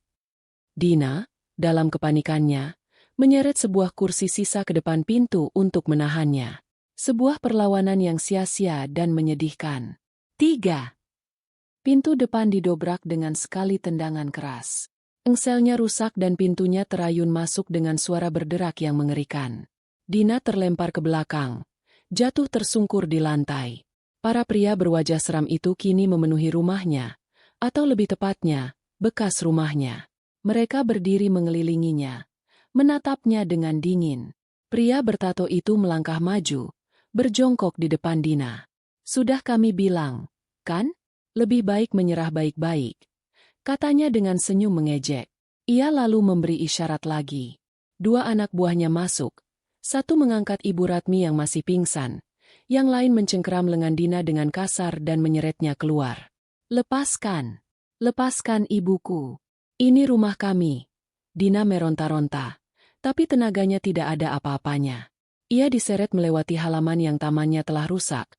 Dina, dalam kepanikannya, menyeret sebuah kursi sisa ke depan pintu untuk menahannya. Sebuah perlawanan yang sia-sia dan menyedihkan. 3. Pintu depan didobrak dengan sekali tendangan keras. Engselnya rusak dan pintunya terayun masuk dengan suara berderak yang mengerikan. Dina terlempar ke belakang, jatuh tersungkur di lantai. Para pria berwajah seram itu kini memenuhi rumahnya, atau lebih tepatnya, bekas rumahnya. Mereka berdiri mengelilinginya, menatapnya dengan dingin. Pria bertato itu melangkah maju, berjongkok di depan Dina. "Sudah kami bilang, kan? Lebih baik menyerah baik-baik," katanya dengan senyum mengejek. Ia lalu memberi isyarat lagi. 2 anak buahnya masuk. Satu mengangkat Ibu Ratmi yang masih pingsan. Yang lain mencengkeram lengan Dina dengan kasar dan menyeretnya keluar. "Lepaskan! Lepaskan ibuku! Ini rumah kami." Dina meronta-ronta. Tapi tenaganya tidak ada apa-apanya. Ia diseret melewati halaman yang tamannya telah rusak,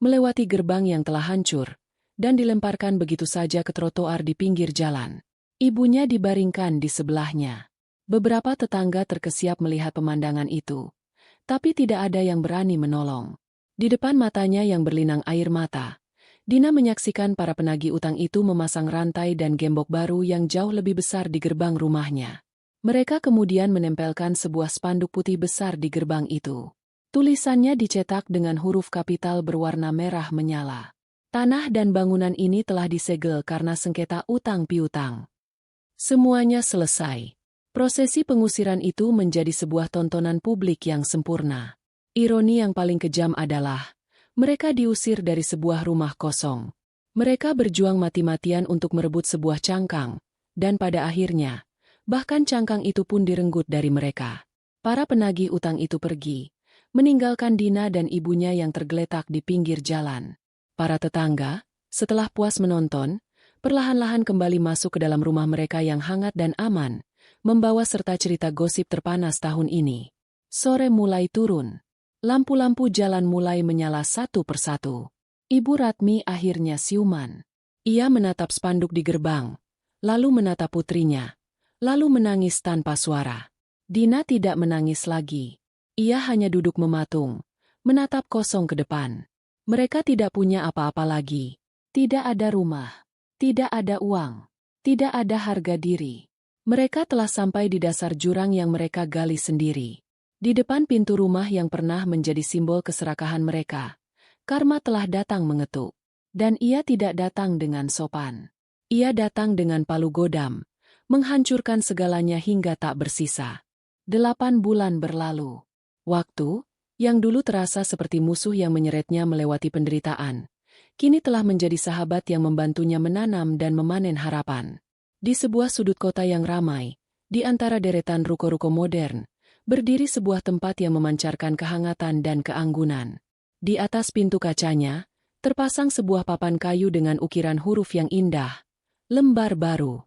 melewati gerbang yang telah hancur, dan dilemparkan begitu saja ke trotoar di pinggir jalan. Ibunya dibaringkan di sebelahnya. Beberapa tetangga terkesiap melihat pemandangan itu, tapi tidak ada yang berani menolong. Di depan matanya yang berlinang air mata, Dina menyaksikan para penagih utang itu memasang rantai dan gembok baru yang jauh lebih besar di gerbang rumahnya. Mereka kemudian menempelkan sebuah spanduk putih besar di gerbang itu. Tulisannya dicetak dengan huruf kapital berwarna merah menyala. "Tanah dan bangunan ini telah disegel karena sengketa utang piutang." Semuanya selesai. Prosesi pengusiran itu menjadi sebuah tontonan publik yang sempurna. Ironi yang paling kejam adalah, mereka diusir dari sebuah rumah kosong. Mereka berjuang mati-matian untuk merebut sebuah cangkang, dan pada akhirnya, bahkan cangkang itu pun direnggut dari mereka. Para penagih utang itu pergi, meninggalkan Dina dan ibunya yang tergeletak di pinggir jalan. Para tetangga, setelah puas menonton, perlahan-lahan kembali masuk ke dalam rumah mereka yang hangat dan aman, membawa serta cerita gosip terpanas tahun ini. Sore mulai turun. Lampu-lampu jalan mulai menyala satu persatu. Ibu Ratmi akhirnya siuman. Ia menatap spanduk di gerbang, lalu menatap putrinya, lalu menangis tanpa suara. Dina tidak menangis lagi. Ia hanya duduk mematung, menatap kosong ke depan. Mereka tidak punya apa-apa lagi. Tidak ada rumah, tidak ada uang, tidak ada harga diri. Mereka telah sampai di dasar jurang yang mereka gali sendiri. Di depan pintu rumah yang pernah menjadi simbol keserakahan mereka, karma telah datang mengetuk. Dan ia tidak datang dengan sopan. Ia datang dengan palu godam, menghancurkan segalanya hingga tak bersisa. 8 bulan berlalu. Waktu, yang dulu terasa seperti musuh yang menyeretnya melewati penderitaan, kini telah menjadi sahabat yang membantunya menanam dan memanen harapan. Di sebuah sudut kota yang ramai, di antara deretan ruko-ruko modern, berdiri sebuah tempat yang memancarkan kehangatan dan keanggunan. Di atas pintu kacanya, terpasang sebuah papan kayu dengan ukiran huruf yang indah. Lembar baru.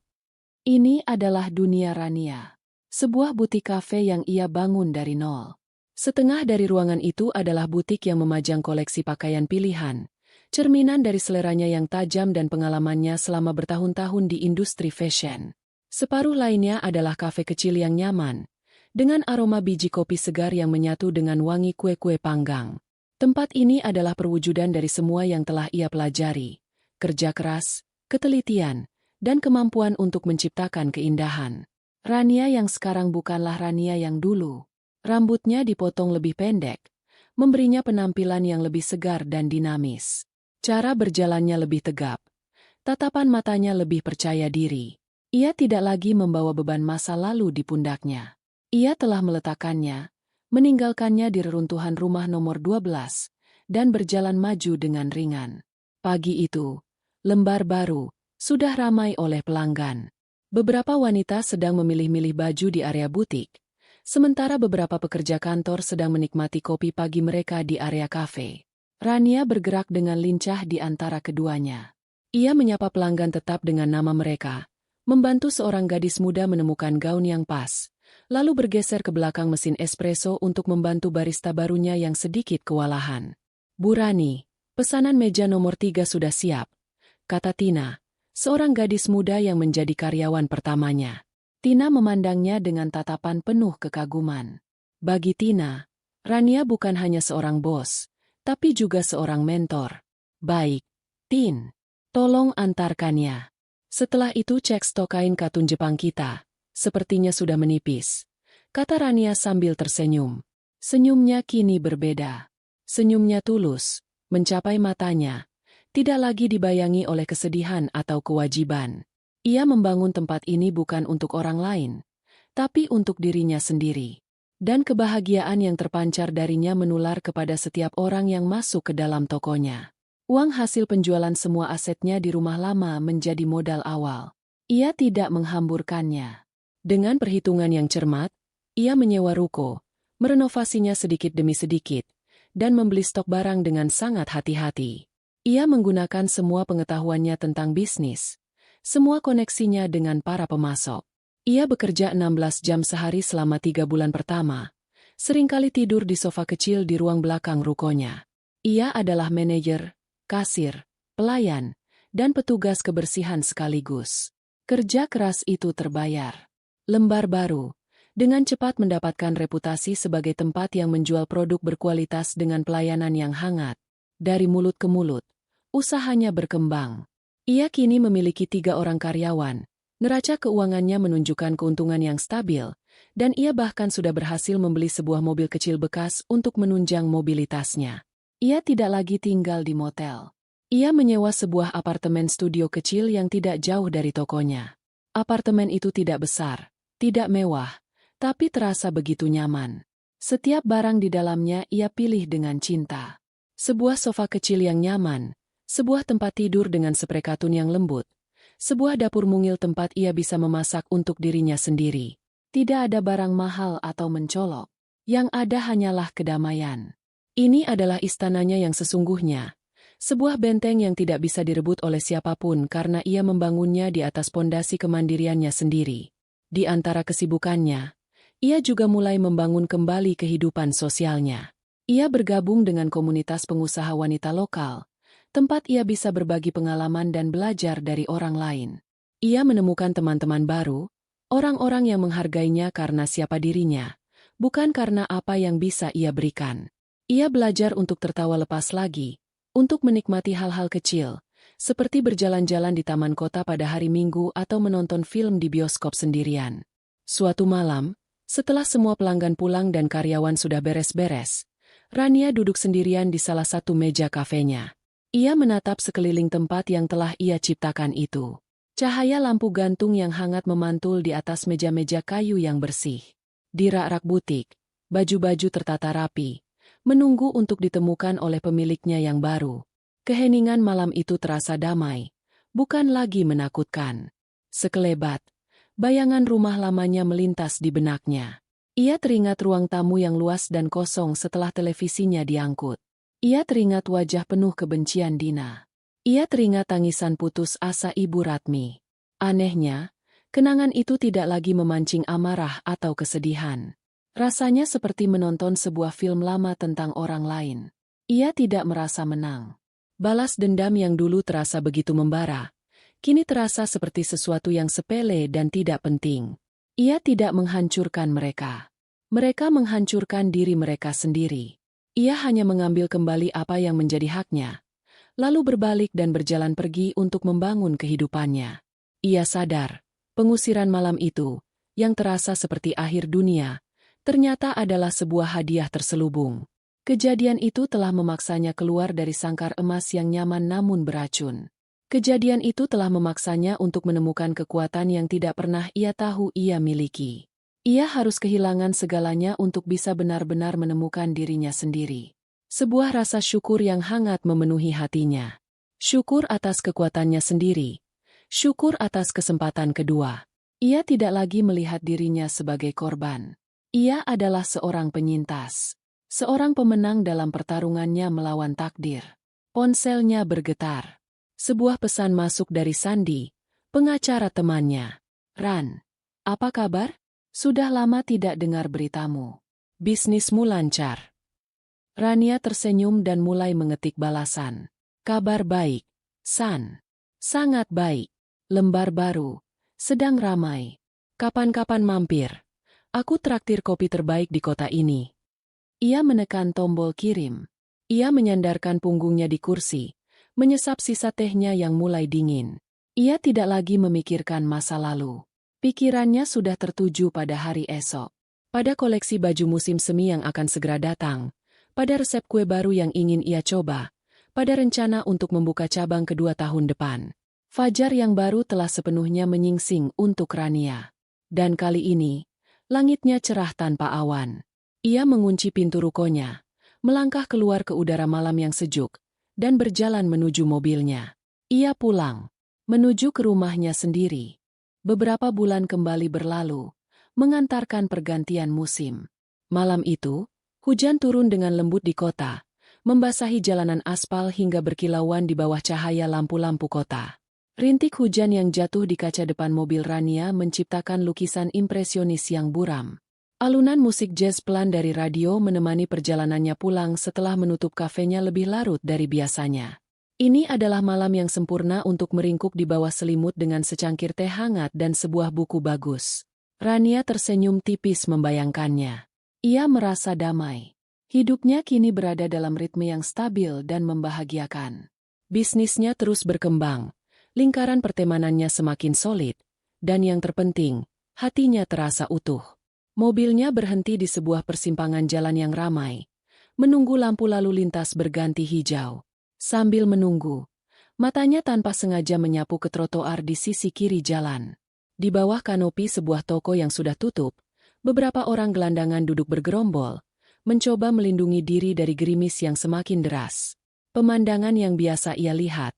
Ini adalah dunia Rania. Sebuah butik kafe yang ia bangun dari nol. Setengah dari ruangan itu adalah butik yang memajang koleksi pakaian pilihan, cerminan dari seleranya yang tajam dan pengalamannya selama bertahun-tahun di industri fashion. Separuh lainnya adalah kafe kecil yang nyaman, dengan aroma biji kopi segar yang menyatu dengan wangi kue-kue panggang. Tempat ini adalah perwujudan dari semua yang telah ia pelajari. Kerja keras, ketelitian, dan kemampuan untuk menciptakan keindahan. Rania yang sekarang bukanlah Rania yang dulu. Rambutnya dipotong lebih pendek, memberinya penampilan yang lebih segar dan dinamis. Cara berjalannya lebih tegap, tatapan matanya lebih percaya diri. Ia tidak lagi membawa beban masa lalu di pundaknya. Ia telah meletakkannya, meninggalkannya di reruntuhan rumah nomor 12, dan berjalan maju dengan ringan. Pagi itu, lembar baru, sudah ramai oleh pelanggan. Beberapa wanita sedang memilih-milih baju di area butik, sementara beberapa pekerja kantor sedang menikmati kopi pagi mereka di area kafe. Rania bergerak dengan lincah di antara keduanya. Ia menyapa pelanggan tetap dengan nama mereka, membantu seorang gadis muda menemukan gaun yang pas, lalu bergeser ke belakang mesin espresso untuk membantu barista barunya yang sedikit kewalahan. "Bu Rani, pesanan meja nomor 3 sudah siap," kata Tina, seorang gadis muda yang menjadi karyawan pertamanya. Tina memandangnya dengan tatapan penuh kekaguman. Bagi Tina, Rania bukan hanya seorang bos, tapi juga seorang mentor. "Baik, Tin. Tolong antarkannya. Setelah itu cek stok kain katun Jepang kita. Sepertinya sudah menipis," kata Rania sambil tersenyum. Senyumnya kini berbeda. Senyumnya tulus, mencapai matanya, tidak lagi dibayangi oleh kesedihan atau kewajiban. Ia membangun tempat ini bukan untuk orang lain, tapi untuk dirinya sendiri. Dan kebahagiaan yang terpancar darinya menular kepada setiap orang yang masuk ke dalam tokonya. Uang hasil penjualan semua asetnya di rumah lama menjadi modal awal. Ia tidak menghamburkannya. Dengan perhitungan yang cermat, ia menyewa ruko, merenovasinya sedikit demi sedikit, dan membeli stok barang dengan sangat hati-hati. Ia menggunakan semua pengetahuannya tentang bisnis, semua koneksinya dengan para pemasok. Ia bekerja 16 jam sehari selama 3 bulan pertama, seringkali tidur di sofa kecil di ruang belakang rukonya. Ia adalah manajer, kasir, pelayan, dan petugas kebersihan sekaligus. Kerja keras itu terbayar. Lembar baru, dengan cepat mendapatkan reputasi sebagai tempat yang menjual produk berkualitas dengan pelayanan yang hangat. Dari mulut ke mulut, usahanya berkembang. Ia kini memiliki 3 orang karyawan, neraca keuangannya menunjukkan keuntungan yang stabil, dan ia bahkan sudah berhasil membeli sebuah mobil kecil bekas untuk menunjang mobilitasnya. Ia tidak lagi tinggal di motel. Ia menyewa sebuah apartemen studio kecil yang tidak jauh dari tokonya. Apartemen itu tidak besar, tidak mewah, tapi terasa begitu nyaman. Setiap barang di dalamnya ia pilih dengan cinta. Sebuah sofa kecil yang nyaman, sebuah tempat tidur dengan sprei katun yang lembut, sebuah dapur mungil tempat ia bisa memasak untuk dirinya sendiri. Tidak ada barang mahal atau mencolok. Yang ada hanyalah kedamaian. Ini adalah istananya yang sesungguhnya. Sebuah benteng yang tidak bisa direbut oleh siapapun karena ia membangunnya di atas pondasi kemandiriannya sendiri. Di antara kesibukannya, ia juga mulai membangun kembali kehidupan sosialnya. Ia bergabung dengan komunitas pengusaha wanita lokal, tempat ia bisa berbagi pengalaman dan belajar dari orang lain. Ia menemukan teman-teman baru, orang-orang yang menghargainya karena siapa dirinya, bukan karena apa yang bisa ia berikan. Ia belajar untuk tertawa lepas lagi, untuk menikmati hal-hal kecil, seperti berjalan-jalan di taman kota pada hari Minggu atau menonton film di bioskop sendirian. Suatu malam, setelah semua pelanggan pulang dan karyawan sudah beres-beres, Rania duduk sendirian di salah satu meja kafenya. Ia menatap sekeliling tempat yang telah ia ciptakan itu. Cahaya lampu gantung yang hangat memantul di atas meja-meja kayu yang bersih. Di rak-rak butik, baju-baju tertata rapi, menunggu untuk ditemukan oleh pemiliknya yang baru. Keheningan malam itu terasa damai, bukan lagi menakutkan. Sekelebat, bayangan rumah lamanya melintas di benaknya. Ia teringat ruang tamu yang luas dan kosong setelah televisinya diangkut. Ia teringat wajah penuh kebencian Dina. Ia teringat tangisan putus asa Ibu Ratmi. Anehnya, kenangan itu tidak lagi memancing amarah atau kesedihan. Rasanya seperti menonton sebuah film lama tentang orang lain. Ia tidak merasa menang. Balas dendam yang dulu terasa begitu membara, kini terasa seperti sesuatu yang sepele dan tidak penting. Ia tidak menghancurkan mereka. Mereka menghancurkan diri mereka sendiri. Ia hanya mengambil kembali apa yang menjadi haknya, lalu berbalik dan berjalan pergi untuk membangun kehidupannya. Ia sadar, pengusiran malam itu, yang terasa seperti akhir dunia, ternyata adalah sebuah hadiah terselubung. Kejadian itu telah memaksanya keluar dari sangkar emas yang nyaman namun beracun. Kejadian itu telah memaksanya untuk menemukan kekuatan yang tidak pernah ia tahu ia miliki. Ia harus kehilangan segalanya untuk bisa benar-benar menemukan dirinya sendiri. Sebuah rasa syukur yang hangat memenuhi hatinya. Syukur atas kekuatannya sendiri. Syukur atas kesempatan kedua. Ia tidak lagi melihat dirinya sebagai korban. Ia adalah seorang penyintas. Seorang pemenang dalam pertarungannya melawan takdir. Ponselnya bergetar. Sebuah pesan masuk dari Sandy, pengacara temannya. "Ran, apa kabar? Sudah lama tidak dengar beritamu. Bisnismu lancar?" Rania tersenyum dan mulai mengetik balasan. "Kabar baik, San. Sangat baik. Lembar baru. Sedang ramai. Kapan-kapan mampir. Aku traktir kopi terbaik di kota ini." Ia menekan tombol kirim. Ia menyandarkan punggungnya di kursi, menyesap sisa tehnya yang mulai dingin. Ia tidak lagi memikirkan masa lalu. Pikirannya sudah tertuju pada hari esok. Pada koleksi baju musim semi yang akan segera datang. Pada resep kue baru yang ingin ia coba. Pada rencana untuk membuka cabang kedua tahun depan. Fajar yang baru telah sepenuhnya menyingsing untuk Rania. Dan kali ini, langitnya cerah tanpa awan. Ia mengunci pintu rukonya, melangkah keluar ke udara malam yang sejuk, dan berjalan menuju mobilnya. Ia pulang, menuju ke rumahnya sendiri. Beberapa bulan kembali berlalu, mengantarkan pergantian musim. Malam itu, hujan turun dengan lembut di kota, membasahi jalanan aspal hingga berkilauan di bawah cahaya lampu-lampu kota. Rintik hujan yang jatuh di kaca depan mobil Rania menciptakan lukisan impresionis yang buram. Alunan musik jazz pelan dari radio menemani perjalanannya pulang setelah menutup kafenya lebih larut dari biasanya. Ini adalah malam yang sempurna untuk meringkuk di bawah selimut dengan secangkir teh hangat dan sebuah buku bagus. Rania tersenyum tipis membayangkannya. Ia merasa damai. Hidupnya kini berada dalam ritme yang stabil dan membahagiakan. Bisnisnya terus berkembang, lingkaran pertemanannya semakin solid, dan yang terpenting, hatinya terasa utuh. Mobilnya berhenti di sebuah persimpangan jalan yang ramai, menunggu lampu lalu lintas berganti hijau. Sambil menunggu, matanya tanpa sengaja menyapu ke trotoar di sisi kiri jalan. Di bawah kanopi sebuah toko yang sudah tutup, beberapa orang gelandangan duduk bergerombol, mencoba melindungi diri dari gerimis yang semakin deras. Pemandangan yang biasa ia lihat,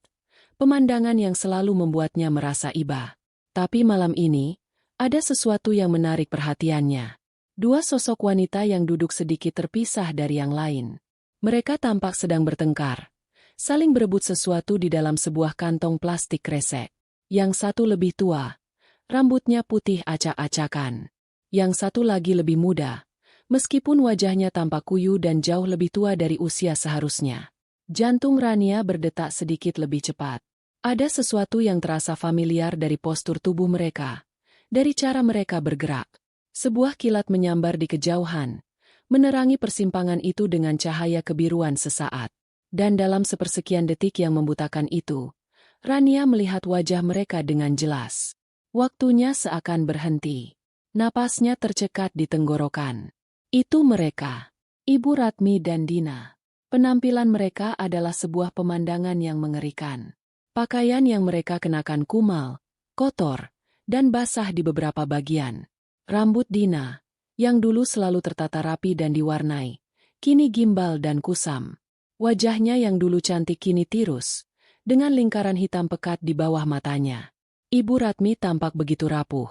pemandangan yang selalu membuatnya merasa iba. Tapi malam ini, ada sesuatu yang menarik perhatiannya. Dua sosok wanita yang duduk sedikit terpisah dari yang lain. Mereka tampak sedang bertengkar, saling berebut sesuatu di dalam sebuah kantong plastik kresek. Yang satu lebih tua, rambutnya putih acak-acakan. Yang satu lagi lebih muda, meskipun wajahnya tampak kuyu dan jauh lebih tua dari usia seharusnya. Jantung Rania berdetak sedikit lebih cepat. Ada sesuatu yang terasa familiar dari postur tubuh mereka, dari cara mereka bergerak. Sebuah kilat menyambar di kejauhan, menerangi persimpangan itu dengan cahaya kebiruan sesaat. Dan dalam sepersekian detik yang membutakan itu, Rania melihat wajah mereka dengan jelas. Waktunya seakan berhenti. Napasnya tercekat di tenggorokan. Itu mereka, Ibu Ratmi dan Dina. Penampilan mereka adalah sebuah pemandangan yang mengerikan. Pakaian yang mereka kenakan kumal, kotor, dan basah di beberapa bagian. Rambut Dina, yang dulu selalu tertata rapi dan diwarnai, kini gimbal dan kusam. Wajahnya yang dulu cantik kini tirus, dengan lingkaran hitam pekat di bawah matanya. Ibu Ratmi tampak begitu rapuh.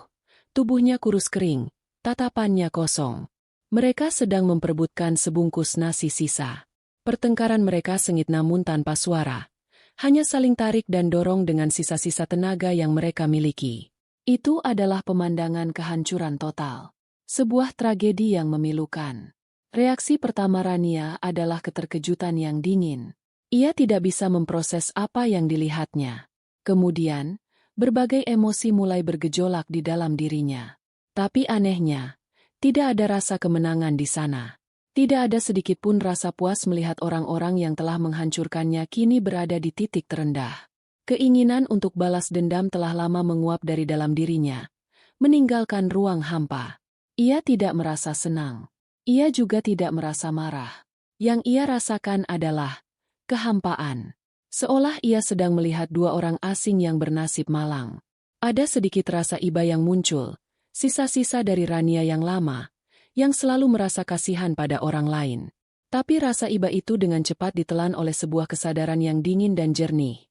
Tubuhnya kurus kering, tatapannya kosong. Mereka sedang memperebutkan sebungkus nasi sisa. Pertengkaran mereka sengit namun tanpa suara. Hanya saling tarik dan dorong dengan sisa-sisa tenaga yang mereka miliki. Itu adalah pemandangan kehancuran total. Sebuah tragedi yang memilukan. Reaksi pertama Rania adalah keterkejutan yang dingin. Ia tidak bisa memproses apa yang dilihatnya. Kemudian, berbagai emosi mulai bergejolak di dalam dirinya. Tapi anehnya, tidak ada rasa kemenangan di sana. Tidak ada sedikit pun rasa puas melihat orang-orang yang telah menghancurkannya kini berada di titik terendah. Keinginan untuk balas dendam telah lama menguap dari dalam dirinya, meninggalkan ruang hampa. Ia tidak merasa senang. Ia juga tidak merasa marah. Yang ia rasakan adalah kehampaan. Seolah ia sedang melihat dua orang asing yang bernasib malang. Ada sedikit rasa iba yang muncul, sisa-sisa dari Rania yang lama, yang selalu merasa kasihan pada orang lain. Tapi rasa iba itu dengan cepat ditelan oleh sebuah kesadaran yang dingin dan jernih.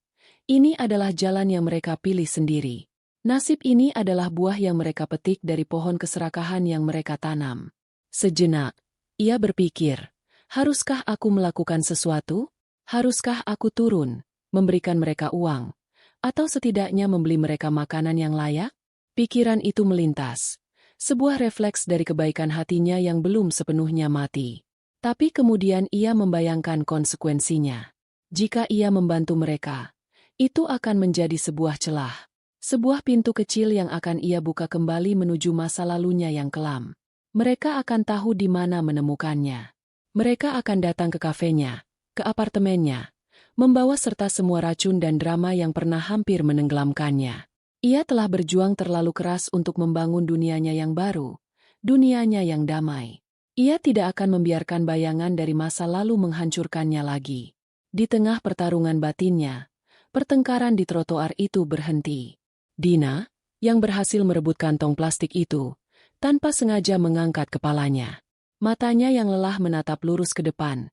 Ini adalah jalan yang mereka pilih sendiri. Nasib ini adalah buah yang mereka petik dari pohon keserakahan yang mereka tanam. Sejenak, ia berpikir, haruskah aku melakukan sesuatu? Haruskah aku turun, memberikan mereka uang, atau setidaknya membeli mereka makanan yang layak? Pikiran itu melintas. Sebuah refleks dari kebaikan hatinya yang belum sepenuhnya mati. Tapi kemudian ia membayangkan konsekuensinya. Jika ia membantu mereka, itu akan menjadi sebuah celah. Sebuah pintu kecil yang akan ia buka kembali menuju masa lalunya yang kelam. Mereka akan tahu di mana menemukannya. Mereka akan datang ke kafenya, ke apartemennya, membawa serta semua racun dan drama yang pernah hampir menenggelamkannya. Ia telah berjuang terlalu keras untuk membangun dunianya yang baru, dunianya yang damai. Ia tidak akan membiarkan bayangan dari masa lalu menghancurkannya lagi. Di tengah pertarungan batinnya, pertengkaran di trotoar itu berhenti. Dina, yang berhasil merebut kantong plastik itu, tanpa sengaja mengangkat kepalanya. Matanya yang lelah menatap lurus ke depan,